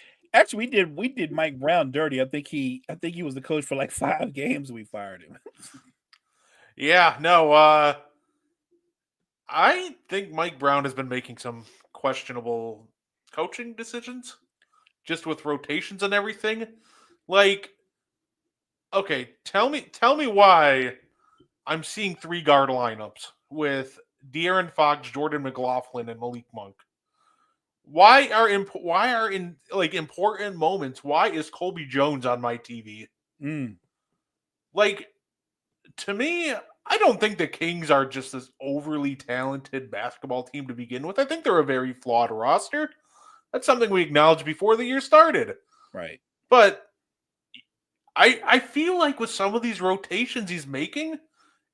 We did Mike Brown dirty. I think he was the coach for like 5 games. We fired him. Yeah, no. I think Mike Brown has been making some questionable coaching decisions, just with rotations and everything. Like, okay, tell me why I'm seeing 3 guard lineups with De'Aaron Fox, Jordan McLaughlin, and Malik Monk. Why are in like important moments? Why is Colby Jones on my TV? Mm, Like, to me, I don't think the Kings are just this overly talented basketball team to begin with. I think they're a very flawed roster. That's something we acknowledged before the year started. right. But I feel like with some of these rotations he's making,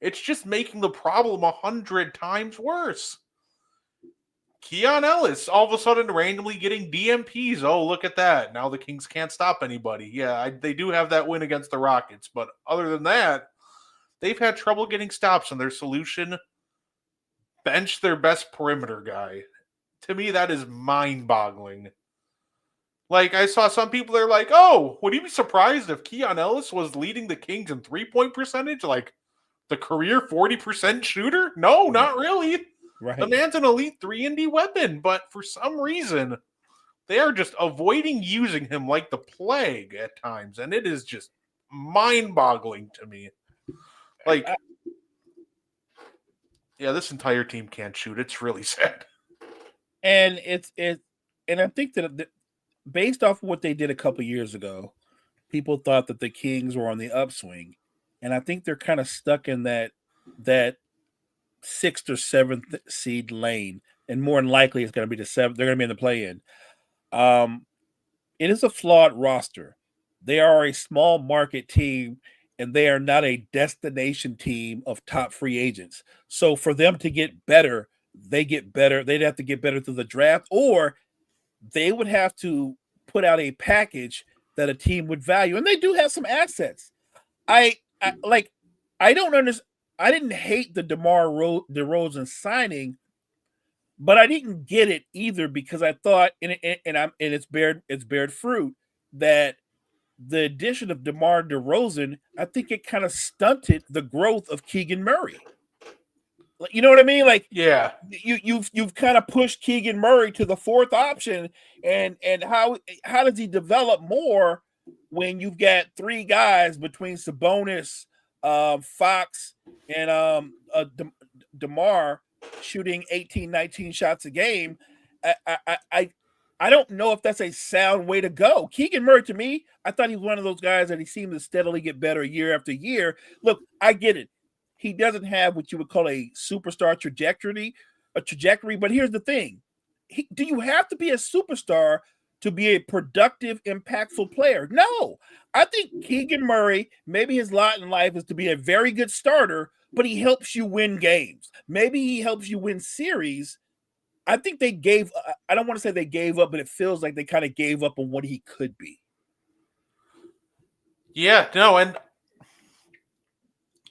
it's just making the problem 100 times worse. Keon Ellis all of a sudden randomly getting DMPs. Oh, look at that. Now the Kings can't stop anybody. Yeah, they do have that win against the Rockets. But other than that, they've had trouble getting stops, and their solution, bench their best perimeter guy. To me, that is mind-boggling. Like, I saw some people, they're like, oh, would you be surprised if Keon Ellis was leading the Kings in three-point percentage? Like, the career 40% shooter? No, not really. Right. The man's an elite 3-and-D weapon, but for some reason, they are just avoiding using him like the plague at times, and it is just mind-boggling to me. Like, yeah, this entire team can't shoot. It's really sad. And and I think that based off of what they did a couple years ago, people thought that the Kings were on the upswing, and I think they're kind of stuck in that 6th or 7th seed lane, and more than likely it's going to be the 7th. They're going to be in the play-in. It is a flawed roster. They are a small market team, and they are not a destination team of top free agents. So for them to get better, they get better. They'd have to get better through the draft, or they would have to put out a package that a team would value. And they do have some assets. I don't understand. I didn't hate the DeRozan signing, but I didn't get it either because I thought, and it's bared fruit, that the addition of DeMar DeRozan, I think it kind of stunted the growth of Keegan Murray. You know what I mean? Like, Yeah. You've kind of pushed Keegan Murray to the 4th option, and how does he develop more when you've got 3 guys between Sabonis, Fox, and DeMar shooting 18, 19 shots a game? I don't know if that's a sound way to go. Keegan Murray, to me, I thought he was one of those guys that he seemed to steadily get better year after year. Look, I get it. He doesn't have what you would call a superstar trajectory, but here's the thing. Do you have to be a superstar to be a productive, impactful player? No. I think Keegan Murray, maybe his lot in life is to be a very good starter, but he helps you win games. Maybe he helps you win series. I think I don't want to say they gave up, but it feels like they kind of gave up on what he could be. Yeah, no, and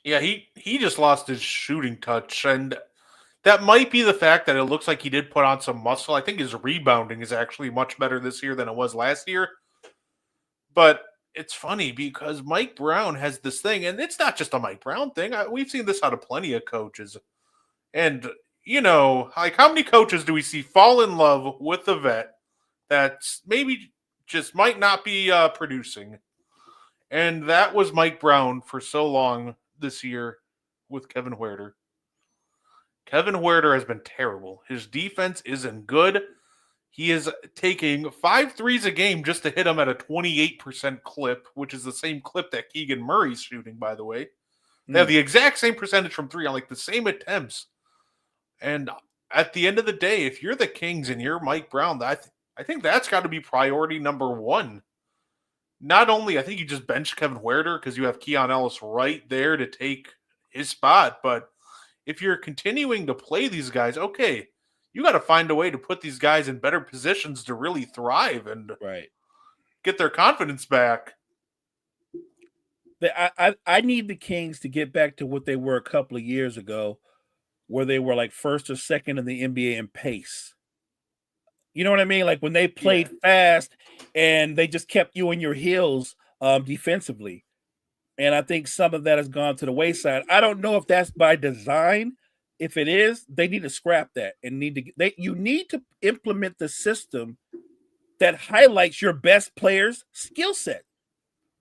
yeah, he just lost his shooting touch, and that might be the fact that it looks like he did put on some muscle. I think his rebounding is actually much better this year than it was last year. But it's funny because Mike Brown has this thing, and it's not just a Mike Brown thing. We've seen this out of plenty of coaches. And, like, how many coaches do we see fall in love with a vet that's maybe just might not be producing? And that was Mike Brown for so long this year with Kevin Huerter. Kevin Huerter has been terrible. His defense isn't good. He is taking 5 threes a game just to hit him at a 28% clip, which is the same clip that Keegan Murray's shooting, by the way. They have the exact same percentage from 3 on like the same attempts. And at the end of the day, if you're the Kings and you're Mike Brown, I think that's got to be priority number 1. Not only, I think you just bench Kevin Huerter because you have Keon Ellis right there to take his spot, but if you're continuing to play these guys, okay, you got to find a way to put these guys in better positions to really thrive and get their confidence back. I need the Kings to get back to what they were a couple of years ago, where they were like 1st or 2nd in the NBA in pace. You know what I mean? Like when they played fast and they just kept you on your heels defensively. And I think some of that has gone to the wayside. I don't know if that's by design. If it is, they need to scrap that and you need to implement the system that highlights your best players' skill set.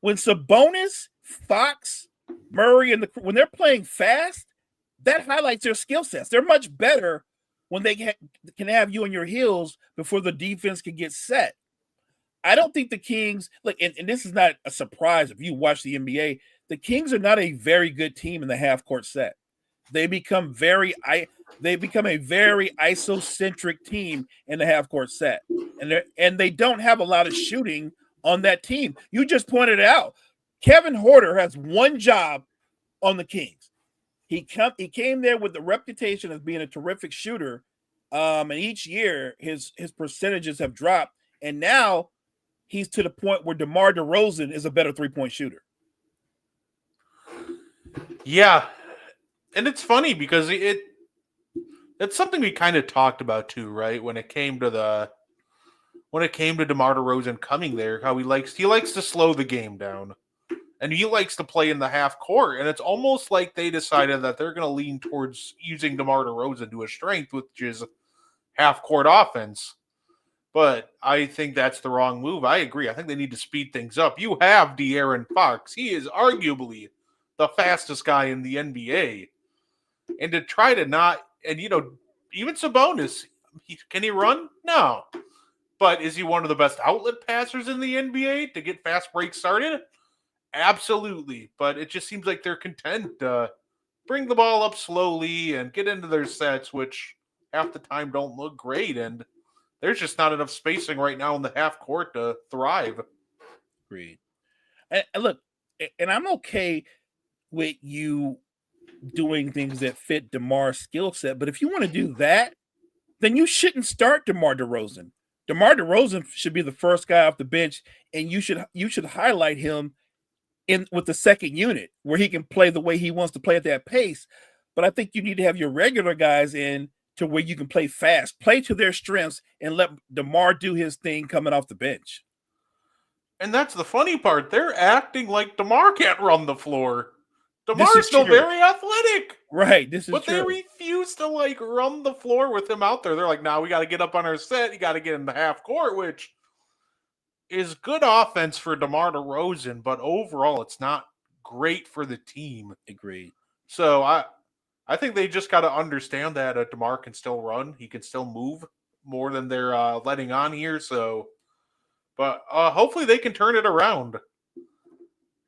When Sabonis, Fox, Murray, when they're playing fast, that highlights their skill sets. They're much better when they can have you on your heels before the defense can get set. I don't think the Kings and this is not a surprise if you watch the NBA. The Kings are not a very good team in the half court set. They become a very isocentric team in the half court set, and they don't have a lot of shooting on that team. You just pointed it out. Kevin Huerter has one job on the Kings. He came there with the reputation of being a terrific shooter, and each year his percentages have dropped, and now he's to the point where DeMar DeRozan is a better 3-point shooter. Yeah, and it's funny because it's something we kind of talked about too, right? When it came to DeMar DeRozan coming there, how he likes to slow the game down. And he likes to play in the half court. And it's almost like they decided that they're going to lean towards using DeMar DeRozan to his strength, which is half court offense. But I think that's the wrong move. I agree. I think they need to speed things up. You have De'Aaron Fox. He is arguably the fastest guy in the NBA. And to try to not, and even Sabonis, can he run? No. But is he one of the best outlet passers in the NBA to get fast breaks started? Absolutely, but it just seems like they're content to bring the ball up slowly and get into their sets, which half the time don't look great, and there's just not enough spacing right now in the half court to thrive. Agreed. And look, and I'm okay with you doing things that fit DeMar's skill set, but if you want to do that, then you shouldn't start DeMar DeRozan. DeMar DeRozan should be the first guy off the bench, and you should highlight him with the second unit where he can play the way he wants to play at that pace. But I think you need to have your regular guys in to where you can play fast, play to their strengths, and let DeMar do his thing coming off the bench. And that's the funny part. They're acting like DeMar can't run the floor. DeMar is still very athletic. Right, this is but true. They refuse to run the floor with him out there. They're like, we got to get up on our set. You got to get in the half court, which is good offense for DeMar DeRozan, but overall it's not great for the team. Agreed. So I think they just got to understand that DeMar can still run. He can still move more than they're letting on here. So, but hopefully they can turn it around.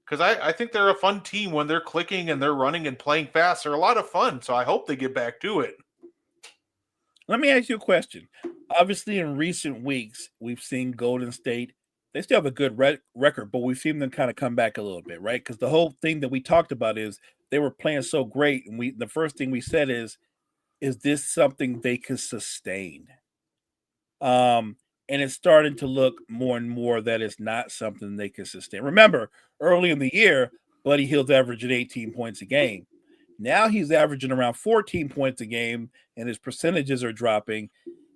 Because I think they're a fun team when they're clicking and they're running and playing fast. They're a lot of fun. So I hope they get back to it. Let me ask you a question. Obviously, in recent weeks, we've seen Golden State. They still have a good record, but we've seen them kind of come back a little bit, right? Because the whole thing that we talked about is they were playing so great. And the first thing we said is this something they could sustain? And it's starting to look more and more that it's not something they can sustain. Remember, early in the year, Buddy Hield's averaging 18 points a game. Now he's averaging around 14 points a game, and his percentages are dropping.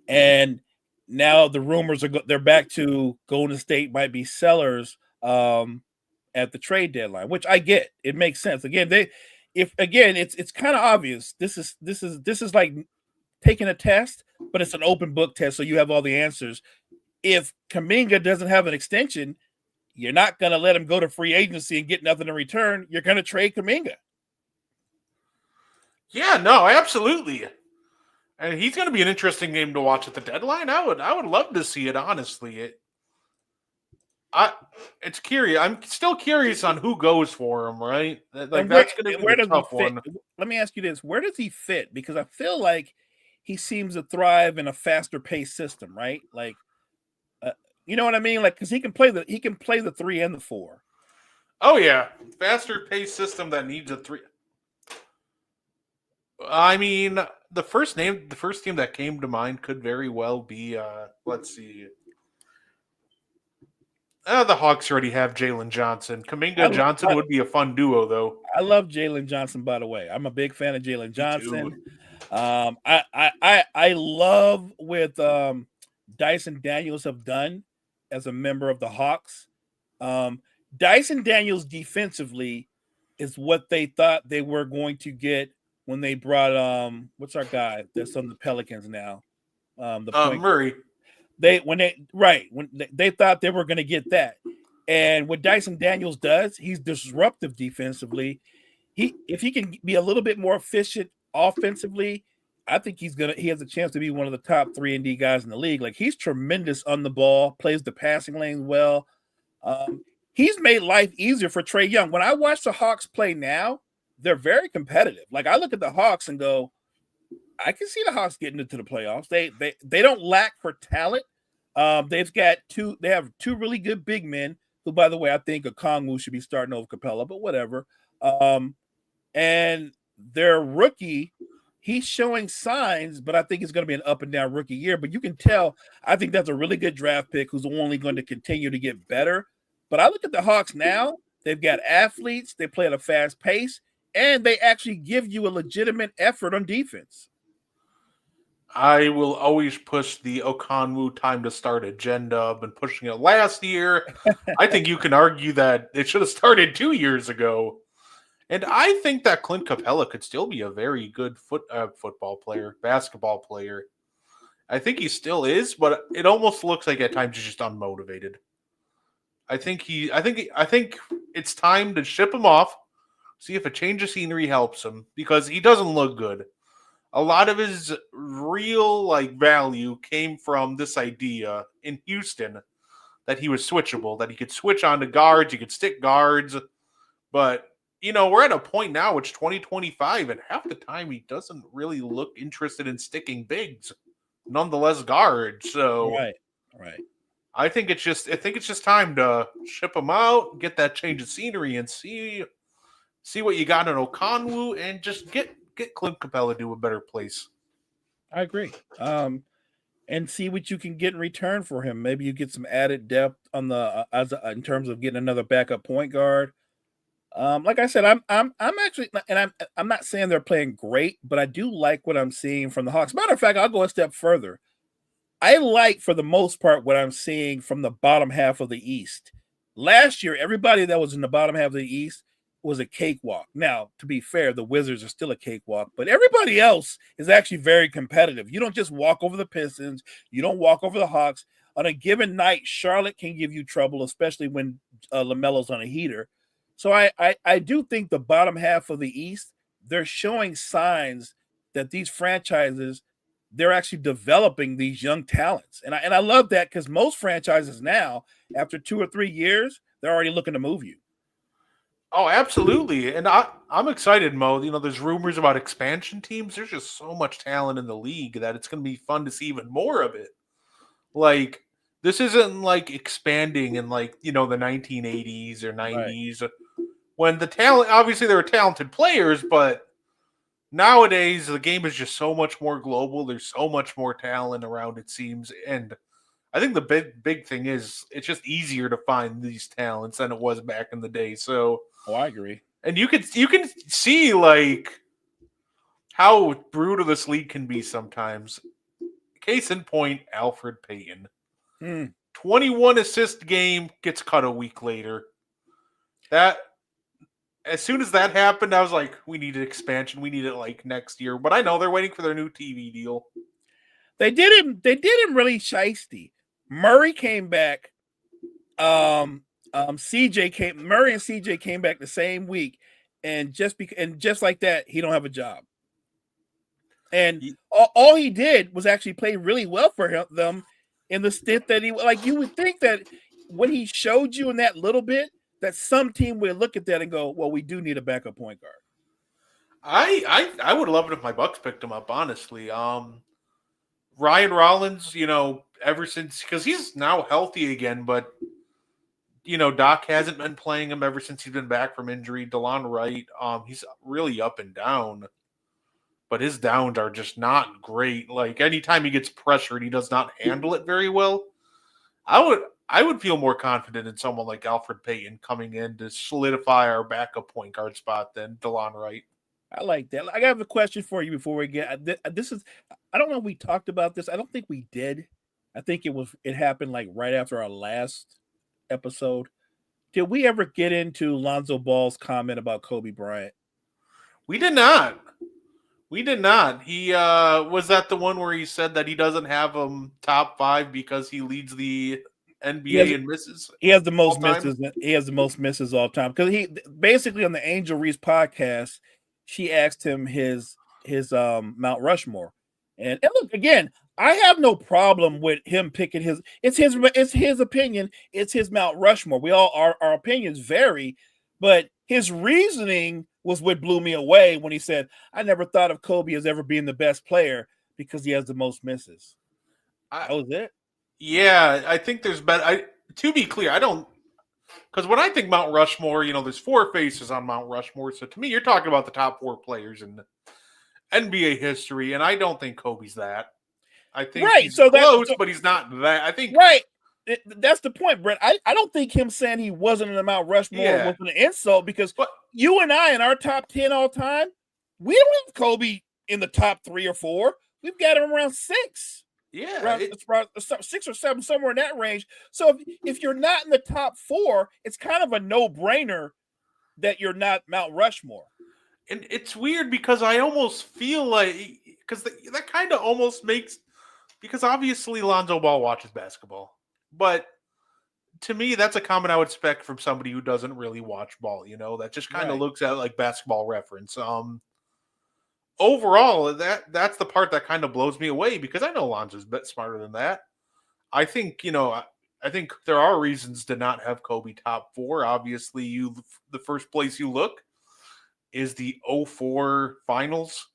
And now the rumors they're back to Golden State might be sellers at the trade deadline, which I get. It makes sense. Again, it's kind of obvious. This is like taking a test, but it's an open book test, so you have all the answers. If Kuminga doesn't have an extension, you're not going to let him go to free agency and get nothing in return. You're going to trade Kuminga. Yeah, no, absolutely. And he's going to be an interesting game to watch at the deadline. I would love to see it, honestly. It's curious. I'm still curious on who goes for him, right? That's going to be a tough one. Let me ask you this. Where does he fit? Because I feel like he seems to thrive in a faster paced system, right? You know what I mean? Because he can play the 3 and the 4. Oh yeah, faster paced system that needs a 3. I mean, the first team that came to mind could very well be. Let's see. The Hawks already have Jalen Johnson. Kuminga Johnson would be a fun duo, though. I love Jalen Johnson, by the way. I'm a big fan of Jalen Johnson. I love what Dyson Daniels have done as a member of the Hawks. Dyson Daniels defensively is what they thought they were going to get when they brought what's our guy that's on the Pelicans now? Murray. When they thought they were going to get that. And what Dyson Daniels does, he's disruptive defensively. If he can be a little bit more efficient offensively, I think he has a chance to be one of the top 3-and-D guys in the league. Like, he's tremendous on the ball, plays the passing lane well. He's made life easier for Trae Young. When I watch the Hawks play now, they're very competitive. Like, I look at the Hawks and go, I can see the Hawks getting into the playoffs. They don't lack for talent. They have two really good big men, who, by the way, I think Okongwu should be starting over Capella, but whatever. And their rookie, he's showing signs, but I think it's going to be an up and down rookie year. But you can tell, I think that's a really good draft pick who's only going to continue to get better. But I look at the Hawks now, they've got athletes, they play at a fast pace, and they actually give you a legitimate effort on defense. I will always push the Okongwu time to start agenda. I've been pushing it last year. I think you can argue that it should have started 2 years ago. And I think that Clint Capella could still be a very good football player, basketball player. I think he still is, but it almost looks like at times he's just unmotivated. I think it's time to ship him off, see if a change of scenery helps him, because he doesn't look good. A lot of his real value came from this idea in Houston that he was switchable, that he could switch on to guards, he could stick guards, but we're at a point now, it's 2025, and half the time he doesn't really look interested in sticking bigs, nonetheless guards. So right. I think it's just time to ship him out, get that change of scenery, and see what you got in Okongwu, and just get Clint Capella to a better place. I agree. And see what you can get in return for him. Maybe you get some added depth on the in terms of getting another backup point guard. Like I said, I'm actually, and I'm not saying they're playing great, but I do like what I'm seeing from the Hawks. Matter of fact, I'll go a step further. I like, for the most part, what I'm seeing from the bottom half of the East. Last year, everybody that was in the bottom half of the East was a cakewalk. Now, to be fair, the Wizards are still a cakewalk, but everybody else is actually very competitive. You don't just walk over the Pistons. You don't walk over the Hawks. On a given night, Charlotte can give you trouble, especially when LaMelo's on a heater. So I do think the bottom half of the East, they're showing signs that these franchises, they're actually developing these young talents. And I love that, because most franchises now, after 2 or 3 years, they're already looking to move you. Oh, absolutely. And I'm excited, Mo. There's rumors about expansion teams. There's just so much talent in the league that it's going to be fun to see even more of it. Like, this isn't like expanding in the 1980s or 90s. Right. When the talent, obviously there were talented players, but nowadays the game is just so much more global. There's so much more talent around, it seems. And I think the big thing is it's just easier to find these talents than it was back in the day. So I agree. And you can see how brutal this league can be sometimes. Case in point, Alfred Payton. 21 assist game gets cut a week later. That, as soon as that happened, I was like, we need an expansion. We need it next year. But I know they're waiting for their new TV deal. They did him really shiesty. Murray came back. Murray and CJ came back the same week, and just like that, he don't have a job. And all he did was actually play really well for them in the stint that you would think that when he showed you in that little bit, that some team would look at that and go, well, we do need a backup point guard. I would love it if my Bucks picked him up, honestly. Ryan Rollins, ever since, because he's now healthy again, but Doc hasn't been playing him ever since he's been back from injury. DeLon Wright, he's really up and down, but his downs are just not great. Like, anytime he gets pressured, he does not handle it very well. I would feel more confident in someone like Alfred Payton coming in to solidify our backup point guard spot than DeLon Wright. I like that. I have a question for you before we get this. I don't know if we talked about this. I don't think we did. I think it happened right after our last episode. Did we ever get into Lonzo Ball's comment about Kobe Bryant? We did not. He was that the one where he said that he doesn't have him top 5 because he leads the NBA in misses. He has the most misses. He has the most misses all time, because he basically, on the Angel Reese podcast, she asked him his Mount Rushmore, And look again, I have no problem with him picking his. It's his opinion. It's his Mount Rushmore. We all our opinions vary, but his reasoning was what blew me away when he said, "I never thought of Kobe as ever being the best player because he has the most misses." I, That was it. yeah, I think there's better. To be clear, I don't because when I think Mount Rushmore, there's four faces on Mount Rushmore. So to me, you're talking about the top four players in NBA history, and I don't think Kobe's that. I think Right. he's close, but he's not that. I think right. That's the point, Brett. I don't think him saying he wasn't in the Mount Rushmore yeah, was an insult because but you and I in our top 10 all time, we don't have Kobe in the top 3 or 4. We've got him around 6. yeah, Around 6 or 7, somewhere in that range. So if you're not in the top 4, it's kind of a no-brainer that you're not Mount Rushmore. and it's weird because I almost feel like because that kind of almost makes because obviously Lonzo Ball watches basketball, but to me that's a comment I would expect from somebody who doesn't really watch ball. That just kind of Right. looks at like basketball reference. Overall, that's the part that kind of blows me away because I know Lonzo's a bit smarter than that. I think I think there are reasons to not have Kobe top four. Obviously, the first place you look is the '04 finals.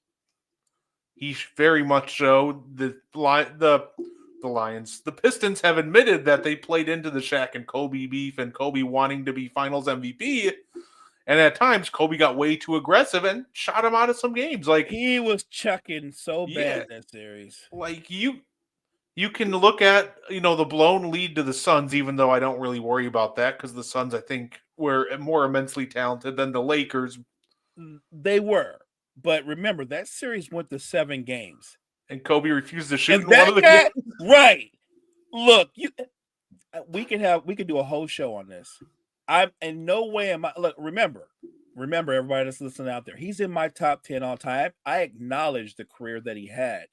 He very much so the Lions. The Pistons have admitted that they played into the Shaq and Kobe beef and Kobe wanting to be Finals MVP. And at times, Kobe got way too aggressive and shot him out of some games. Like He was chucking so yeah, bad that series. like you can look at the blown lead to the Suns, even though I don't really worry about that because the Suns I think were more immensely talented than the Lakers. They were. But remember, that series went to 7 games. And Kobe refused to shoot And in one of the guy, games. right. Look, we could do a whole show on this. I'm in no way am I look, remember everybody that's listening out there. He's in my top 10 all time. I acknowledge the career that he had.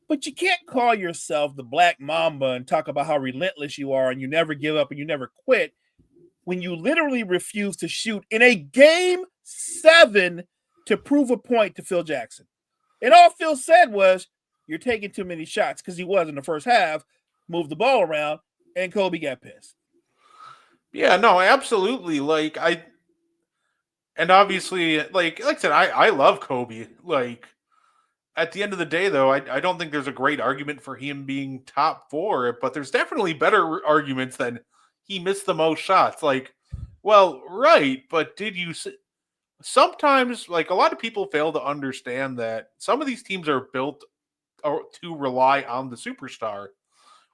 But you can't call yourself the Black Mamba and talk about how relentless you are and you never give up and you never quit when you literally refuse to shoot in a game 7 to prove a point to Phil Jackson. And all Phil said was, "You're taking too many shots," because he was in the first half, moved the ball around, and Kobe got pissed. Yeah, no, absolutely. And obviously, like I said, I love Kobe. Like at the end of the day, though, I don't think there's a great argument for him being top four, but there's definitely better arguments than he missed the most shots. Like, well, right, but did you? Sometimes, like a lot of people fail to understand that some of these teams are built to rely on the superstar.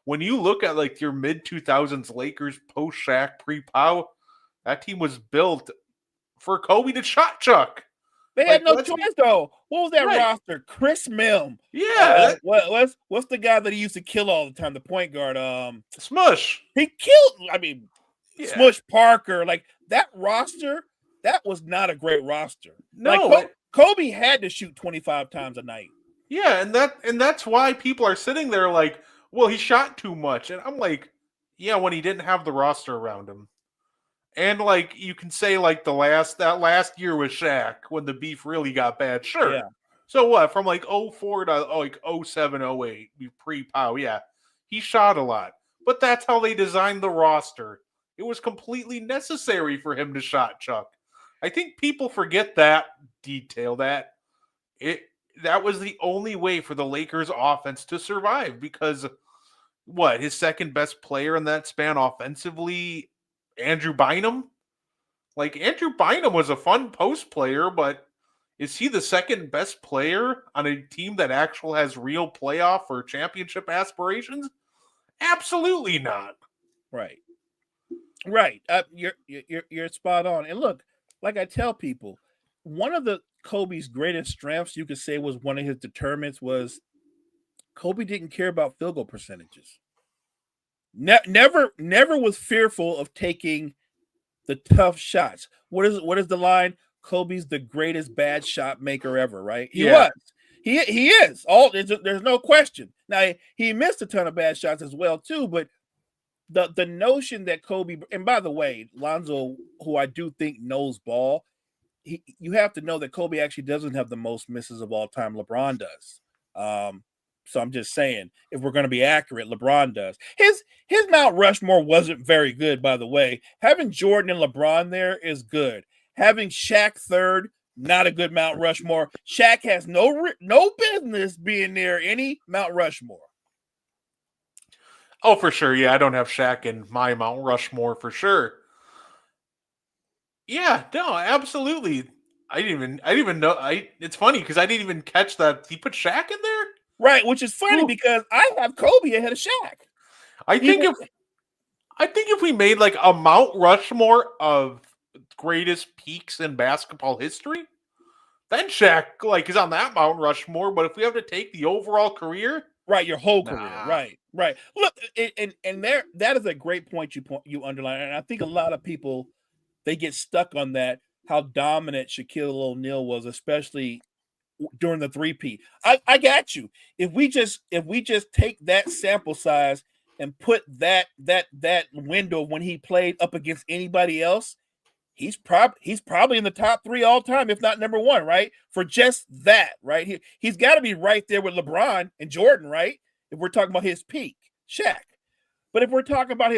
When you look at like your mid 2000s Lakers post Shaq pre Pow, that team was built for Kobe to shot chuck. They Like, had no let's be- choice though. What was that Right. roster? Chris Milne. Yeah, What's the guy that he used to kill all the time? The point guard. Smush. He killed. I mean, Yeah. Smush Parker. Like that roster. That was not a great roster. No, Like, Kobe had to shoot 25 times a night. yeah, and that's why people are sitting there like, well, he shot too much, and I'm like, yeah, when he didn't have the roster around him, and like you can say like that last year with Shaq when the beef really got bad, sure. Yeah. So what? From like 04 to like 07, 08, pre-Pow, yeah, he shot a lot, but that's how they designed the roster. It was completely necessary for him to shot chuck. I think people forget that detail that that was the only way for the Lakers offense to survive because his second best player in that span offensively, Andrew Bynum? Like Andrew Bynum was a fun post player, but is he the second best player on a team that actually has real playoff or championship aspirations? Absolutely not. Right. You're spot on. And look, like I tell people, one of the Kobe's greatest strengths, you could say, was one of his determinants was Kobe didn't care about field goal percentages. Never was fearful of taking the tough shots. What is the line? Kobe's the greatest bad shot maker ever, right? He was. He is. There's no question. Now he missed a ton of bad shots as well too, but the notion that Kobe, and by the way, Lonzo, who I do think knows ball, you have to know that Kobe actually doesn't have the most misses of all time. LeBron does. So I'm just saying, if we're going to be accurate, LeBron does. His Mount Rushmore wasn't very good, by the way. Having Jordan and LeBron there is good. Having Shaq third, not a good Mount Rushmore. Shaq has no business being near any Mount Rushmore. Oh, for sure. Yeah, I don't have Shaq in my Mount Rushmore for sure. Yeah, no, absolutely. I didn't even know. It's funny because I didn't even catch that he put Shaq in there. Right, which is funny because I have Kobe ahead of Shaq. I think if we made like a Mount Rushmore of greatest peaks in basketball history, then Shaq like is on that Mount Rushmore. But if we have to take the overall career, right, your whole career, right. Look, and there, that is a great point you underline, and I think a lot of people they get stuck on that. How dominant Shaquille O'Neal was, especially during the three-peat. I got you. If we just take that sample size and put that window when he played up against anybody else, he's probably in the top 3 all time, if not number 1, right? For just that, right? He's got to be right there with LeBron and Jordan, right? If we're talking about his peak, Shaq. But if we're talking about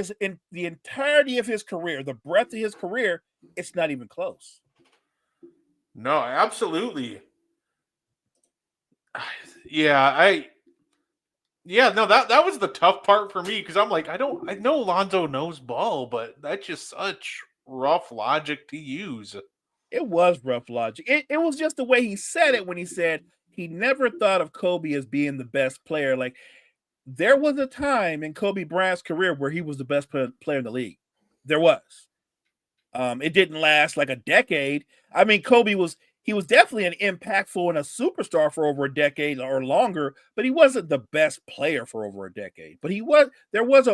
the entirety of his career, the breadth of his career, it's not even close. No, absolutely. Yeah, that was the tough part for me because I'm like, I know Lonzo knows ball, but that's just such rough logic to use. It was rough logic. It was just the way he said it when he said he never thought of Kobe as being the best player. Like, there was a time in Kobe Bryant's career where he was the best player in the league. There was. It didn't last like a decade. I mean, Kobe was definitely an impactful and a superstar for over a decade or longer, but he wasn't the best player for over a decade. But there was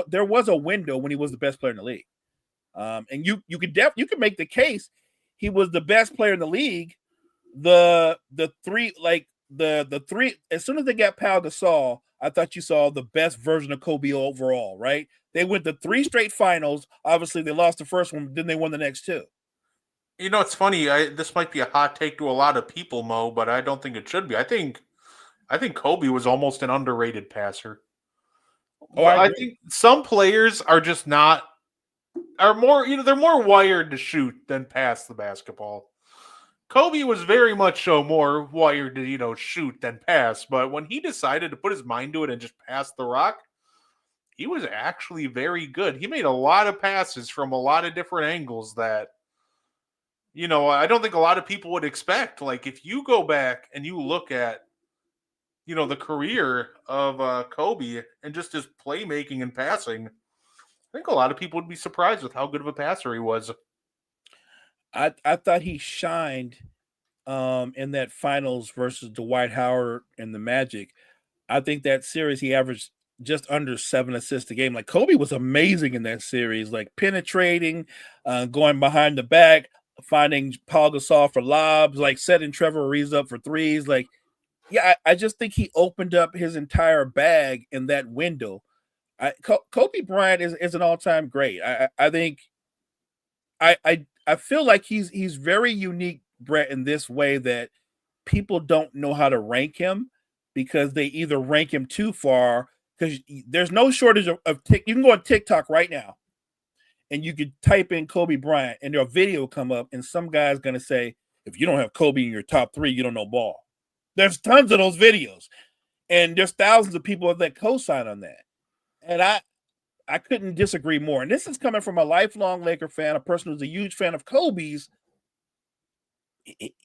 a window when he was the best player in the league. And you could make the case he was the best player in the league. The three as soon as they got Pau Gasol, I thought you saw the best version of Kobe overall, right? They went to 3 straight finals. Obviously, they lost the first one, then they won the next 2. You know, it's funny. This might be a hot take to a lot of people, Mo, but I don't think it should be. I think Kobe was almost an underrated passer. Oh, I think some players are just not more. They're more wired to shoot than pass the basketball. Kobe was very much so more wired to shoot than pass. But when he decided to put his mind to it and just pass the rock, he was actually very good. He made a lot of passes from a lot of different angles that. I don't think a lot of people would expect. Like, if you go back and you look at, the career of Kobe and just his playmaking and passing, I think a lot of people would be surprised with how good of a passer he was. I thought he shined in that finals versus Dwight Howard and the Magic. I think that series he averaged just under 7 assists a game. Like, Kobe was amazing in that series, like penetrating, going behind the back, finding Paul Gasol for lobs, like setting Trevor Ariza up for threes. Like, yeah, I just think he opened up his entire bag in that window. Kobe Bryant is an all-time great. I think I feel like he's very unique, Brett, in this way that people don't know how to rank him because they either rank him too far, because there's no shortage of you can go on TikTok right now and you could type in Kobe Bryant and their video will come up and some guy's going to say, if you don't have Kobe in your top 3, you don't know ball. There's tons of those videos and there's thousands of people that co-sign on that. And I couldn't disagree more. And this is coming from a lifelong Laker fan, a person who's a huge fan of Kobe's.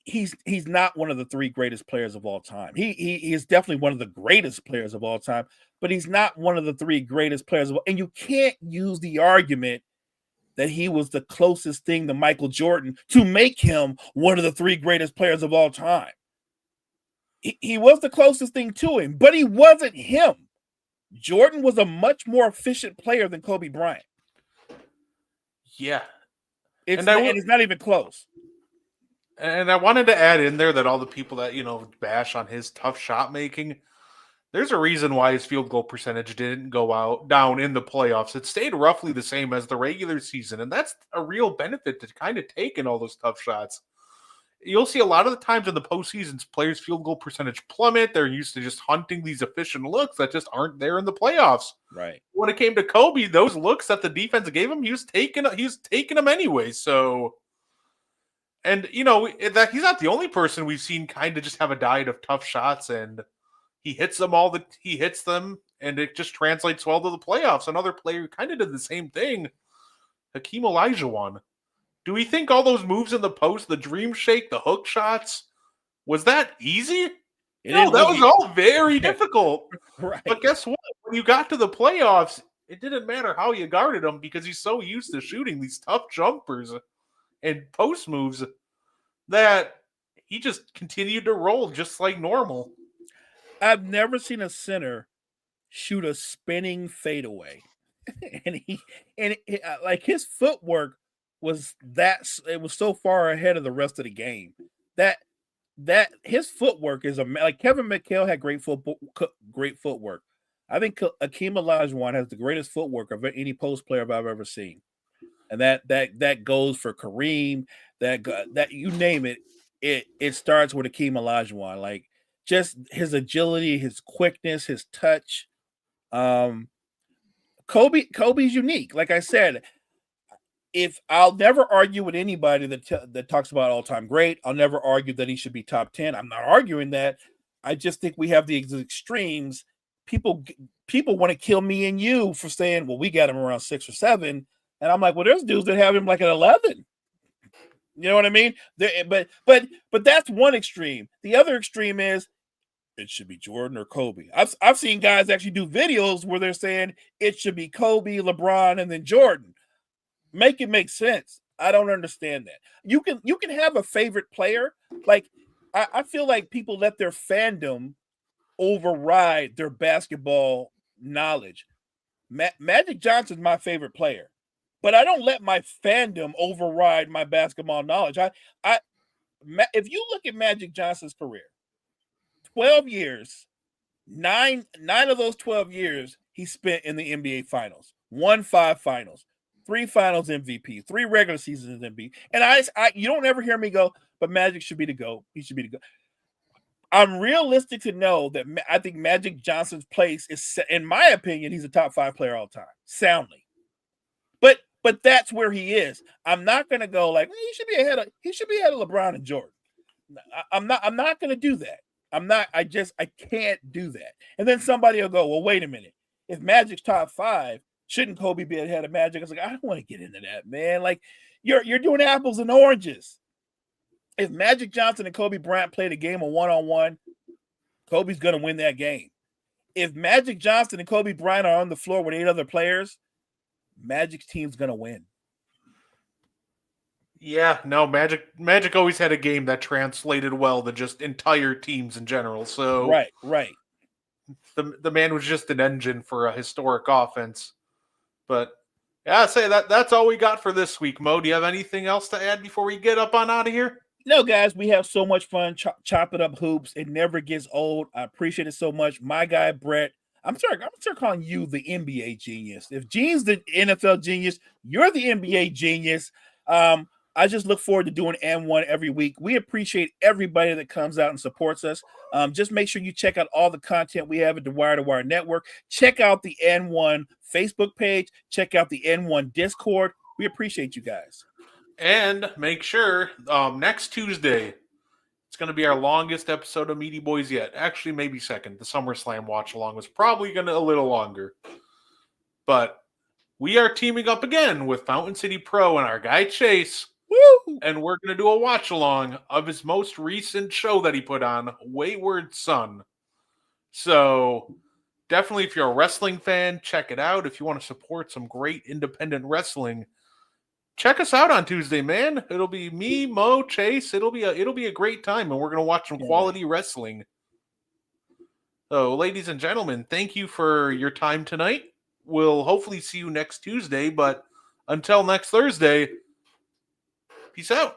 He's not one of the 3 greatest players of all time. He is definitely one of the greatest players of all time, but he's not one of the 3 greatest players of all. And you can't use the argument that he was the closest thing to Michael Jordan to make him one of the 3 greatest players of all time. He was the closest thing to him, but he wasn't him. Jordan was a much more efficient player than Kobe Bryant. Yeah. It's not even close. And I wanted to add in there that all the people that, bash on his tough shot making, there's a reason why his field goal percentage didn't go down in the playoffs. It stayed roughly the same as the regular season. And that's a real benefit to kind of taking all those tough shots. you'll see a lot of the times in the postseasons, players' field goal percentage plummet. They're used to just hunting these efficient looks that just aren't there in the playoffs. Right. When it came to Kobe, those looks that the defense gave him, he was taking them anyway. So, and that he's not the only person we've seen kind of just have a diet of tough shots, and he hits them and it just translates well to the playoffs. Another player who kind of did the same thing, Hakeem Olajuwon. Do we think all those moves in the post, the dream shake, the hook shots, was that easy? No, that was all very difficult. Right. But guess what? When you got to the playoffs, it didn't matter how you guarded him because he's so used to shooting these tough jumpers and post moves that he just continued to roll just like normal. I've never seen a center shoot a spinning fadeaway, and like his footwork was it was so far ahead of the rest of the game that his footwork is like Kevin McHale had great footwork. I think Hakeem Olajuwon has the greatest footwork of any post player I've ever seen, and that goes for Kareem. That you name it, it starts with Hakeem Olajuwon. Like just his agility, his quickness, his touch. Kobe's unique. Like I said, if I'll never argue with anybody that talks about all-time great, I'll never argue that he should be top 10. I'm not arguing that. I just think we have the extremes. People want to kill me and you for saying, well, we got him around 6 or 7. And I'm like, well, there's dudes that have him like at 11. You know what I mean? But that's one extreme. The other extreme is it should be Jordan or Kobe. I've seen guys actually do videos where they're saying it should be Kobe, LeBron, and then Jordan. Make it make sense. I don't understand that. You can have a favorite player. Like I feel like people let their fandom override their basketball knowledge. Magic Johnson's my favorite player, but I don't let my fandom override my basketball knowledge. If you look at Magic Johnson's career, 12 years, nine of those 12 years he spent in the NBA Finals, won 5 finals. 3 finals MVP, 3 regular seasons MVP. And I you don't ever hear me go, but Magic should be the GOAT. He should be the GOAT. I'm realistic to know that I think Magic Johnson's place is, in my opinion, he's a top 5 player all time, soundly. But that's where he is. I'm not going to go like he should be ahead of LeBron and Jordan. I'm not going to do that. I can't do that. And then somebody will go, well, wait a minute. If Magic's top 5, shouldn't Kobe be ahead of Magic? I was like, I don't want to get into that, man. Like, you're doing apples and oranges. If Magic Johnson and Kobe Bryant played a game of one-on-one, Kobe's going to win that game. If Magic Johnson and Kobe Bryant are on the floor with 8 other players, Magic's team's going to win. Yeah, no, Magic always had a game that translated well to just entire teams in general. So right. The man was just an engine for a historic offense. But yeah, I'd say that's all we got for this week. Mo, do you have anything else to add before we get up on out of here? No, guys, we have so much fun chopping up hoops. It never gets old. I appreciate it so much. My guy, Brett, I'm sorry calling you the NBA genius. If Gene's the NFL genius, you're the NBA genius. I just look forward to doing N1 every week. We appreciate everybody that comes out and supports us. Just make sure you check out all the content we have at the Wire to Wire Network. Check out the N1 Facebook page. Check out the N1 Discord. We appreciate you guys. And make sure next Tuesday, it's going to be our longest episode of Meaty Boys yet. Actually, maybe second. The SummerSlam watch along was probably going to a little longer. But we are teaming up again with Fountain City Pro and our guy Chase. Woo! And we're going to do a watch along of his most recent show that he put on, Wayward Son. So definitely, if you're a wrestling fan, check it out. If you want to support some great independent wrestling, check us out on Tuesday, man. It'll be me, Mo, Chase. It'll be a great time, and we're going to watch some quality wrestling. So, ladies and gentlemen, thank you for your time tonight. We'll hopefully see you next Tuesday, but until next Thursday, peace out.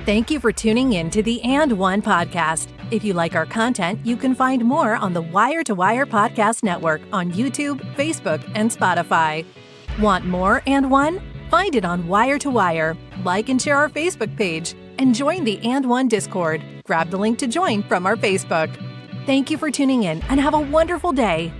Thank you for tuning in to the And One podcast. If you like our content, you can find more on the Wire to Wire Podcast Network on YouTube, Facebook, and Spotify. Want more And One? Find it on Wire to Wire. Like and share our Facebook page. and join the And One Discord. Grab the link to join from our Facebook. Thank you for tuning in and have a wonderful day.